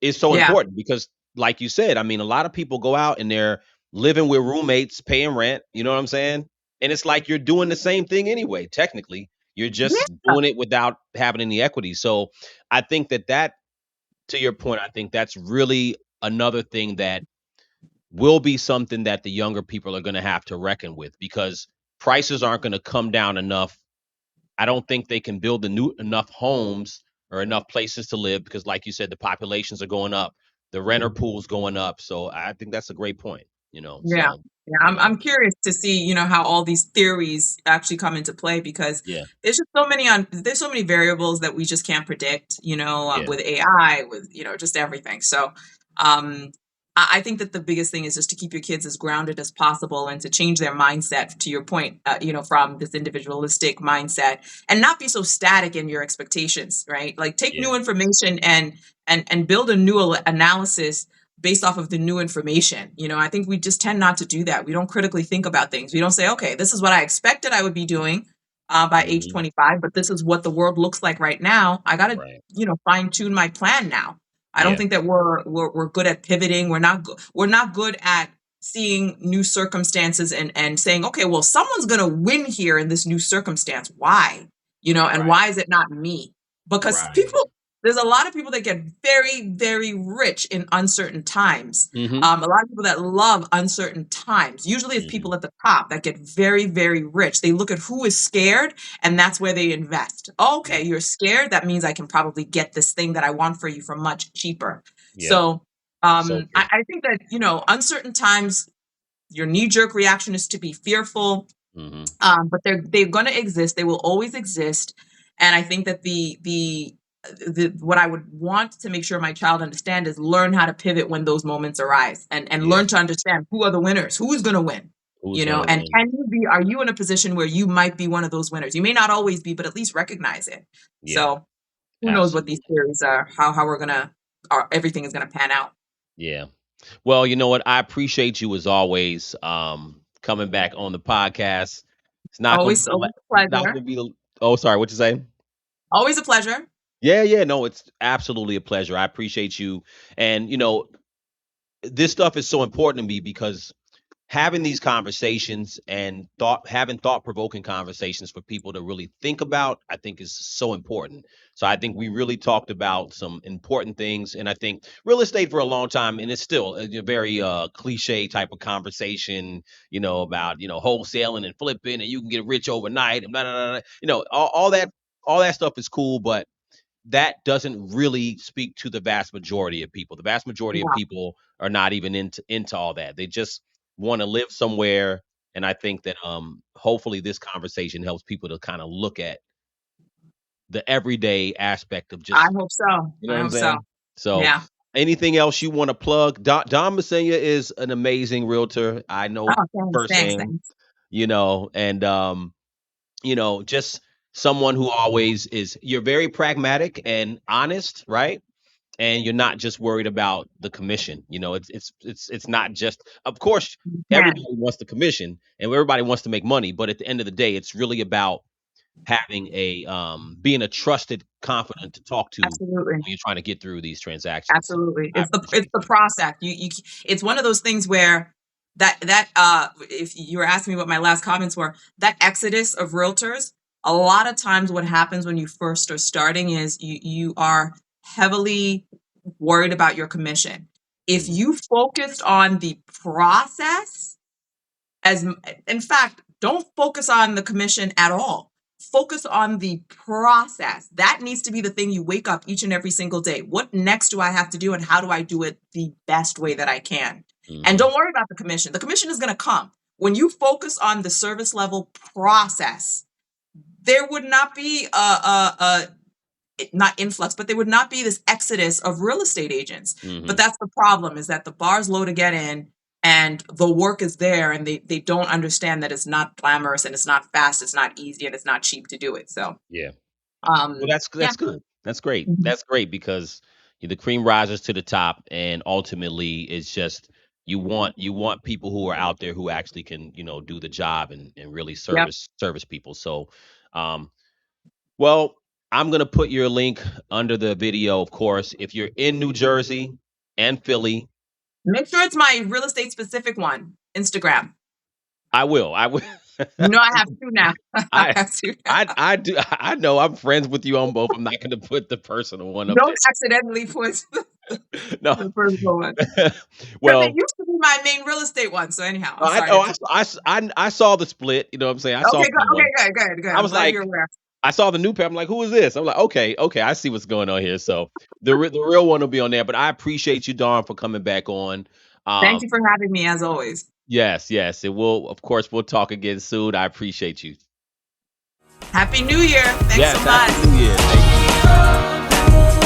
is so yeah, important because like you said, I mean, a lot of people go out and they're living with roommates, paying rent, you know what I'm saying? and it's like you're doing the same thing anyway. Technically, you're just Yeah. doing it without having any equity. So I think that to your point, I think that's really another thing that will be something that the younger people are going to have to reckon with, because prices aren't going to come down enough. I don't think they can build enough homes or enough places to live, because, like you said, the populations are going up, the renter pool's going up. So I think that's a great point. Yeah. Yeah, You I'm know, curious to see, how all these theories actually come into play because yeah, there's so many variables that we just can't predict, yeah, with AI, with, just everything. So, um, I think that the biggest thing is just to keep your kids as grounded as possible and to change their mindset, to your point, from this individualistic mindset and not be so static in your expectations, right? Like take yeah, new information and build a new analysis based off of the new information. I think we just tend not to do that. We don't critically think about things. We don't say, okay, this is what I expected I would be doing by age hmm, 25, but this is what the world looks like right now. I got to, right, fine tune my plan now. I don't yeah, think that we're good at pivoting. We're not good at seeing new circumstances and saying, okay, well, someone's going to win here in this new circumstance. Why? And right, why is it not me? Because right, there's a lot of people that get very, very rich in uncertain times. hmm, A lot of people that love uncertain times. Usually it's hmm, people at the top that get very, very rich. They look at who is scared and that's where they invest. Okay, yeah, you're scared. That means I can probably get this thing that I want for you for much cheaper. yep, So so true, I think that, uncertain times, your knee jerk reaction is to be fearful, hmm, but they're going to exist. They will always exist, and I think that the what I would want to make sure my child understand is learn how to pivot when those moments arise, and yeah, learn to understand who are the winners, who is going to win. who's gonna And win? are you in a position where you might be one of those winners? You may not always be, but at least recognize it. Yeah, So who knows what these absolutely, theories are, how we're gonna, everything is gonna pan out. yeah. Well, you know what? I appreciate you as always, coming back on the podcast. It's not gonna be Always, the always a not pleasure. gonna be the. Oh, sorry. What you say? Always a pleasure. Yeah, yeah. No, it's absolutely a pleasure. I appreciate you, and this stuff is so important to me because having these conversations and having thought-provoking conversations for people to really think about, I think is so important. So I think we really talked about some important things, and I think real estate for a long time, and it's still a very cliche type of conversation, about wholesaling and flipping, and you can get rich overnight, and blah, blah, blah, blah. All that stuff is cool, but that doesn't really speak to the vast majority of people. The vast majority of Yeah, people are not even into all that. They just want to live somewhere. And I think that hopefully this conversation helps people to kind of look at the everyday aspect of I just, hope so. you know I what I'm hope so. saying? So Yeah. anything else you want to plug? Don Masenya is an amazing realtor. I know Oh, thanks, thanks, firsthand, thanks. and just someone who always is, you're very pragmatic and honest, right? And you're not just worried about the commission. It's not just, of course, You everybody can. wants the commission and everybody wants to make money, but at the end of the day, it's really about having being a trusted confidant to talk to when Absolutely. you're trying to get through these transactions. So Absolutely. I It's appreciate the that. process. It's one of those things where if you were asking me what my last comments were, that exodus of realtors, a lot of times what happens when you first are starting is you are heavily worried about your commission. If Mhm, you focused on the process, in fact, don't focus on the commission at all. Focus on the process. That needs to be the thing you wake up each and every single day. What next do I have to do and how do I do it the best way that I can? And mhm, don't worry about the commission. The commission is going to come. When you focus on the service level process, there would not be a not influx, but there would not be this exodus of real estate agents. But mhm. that's the problem, is that the bar's low to get in and the work is there and they don't understand that it's not glamorous and it's not fast, it's not easy, and it's not cheap to do it. So Yeah. Well, yeah. that's good. That's great. Mhm. That's great because the cream rises to the top, and ultimately, it's just you want people who are out there who actually can do the job and really Yep. service people. So, um, well, I'm gonna put your link under the video, of course. If you're in New Jersey and Philly, Make sure it's my real estate specific one, Instagram. I will. I will. You know, I have two now. I I have two now. I do I know I'm friends with you on both. I'm not gonna put the personal one up Don't there. accidentally put No. the personal one. Because it Well, used to be my main real estate one. So anyhow, I'm I sorry to know interrupt. I saw the split, you know what I'm saying? I saw Okay, the new okay, one. good, good, good. I I'm was glad like you're aware. I saw the new pair. I'm like, "Who is this?" I'm like, "Okay, okay, I see what's going on here." So, the real one will be on there, but I appreciate you, Dawn, for coming back on. Thank you Um, for having me as always. yes, yes, and we'll of course, we'll talk again soon. I appreciate you. Happy New Year. Thanks so Yes, happy much. New Year. Thank you.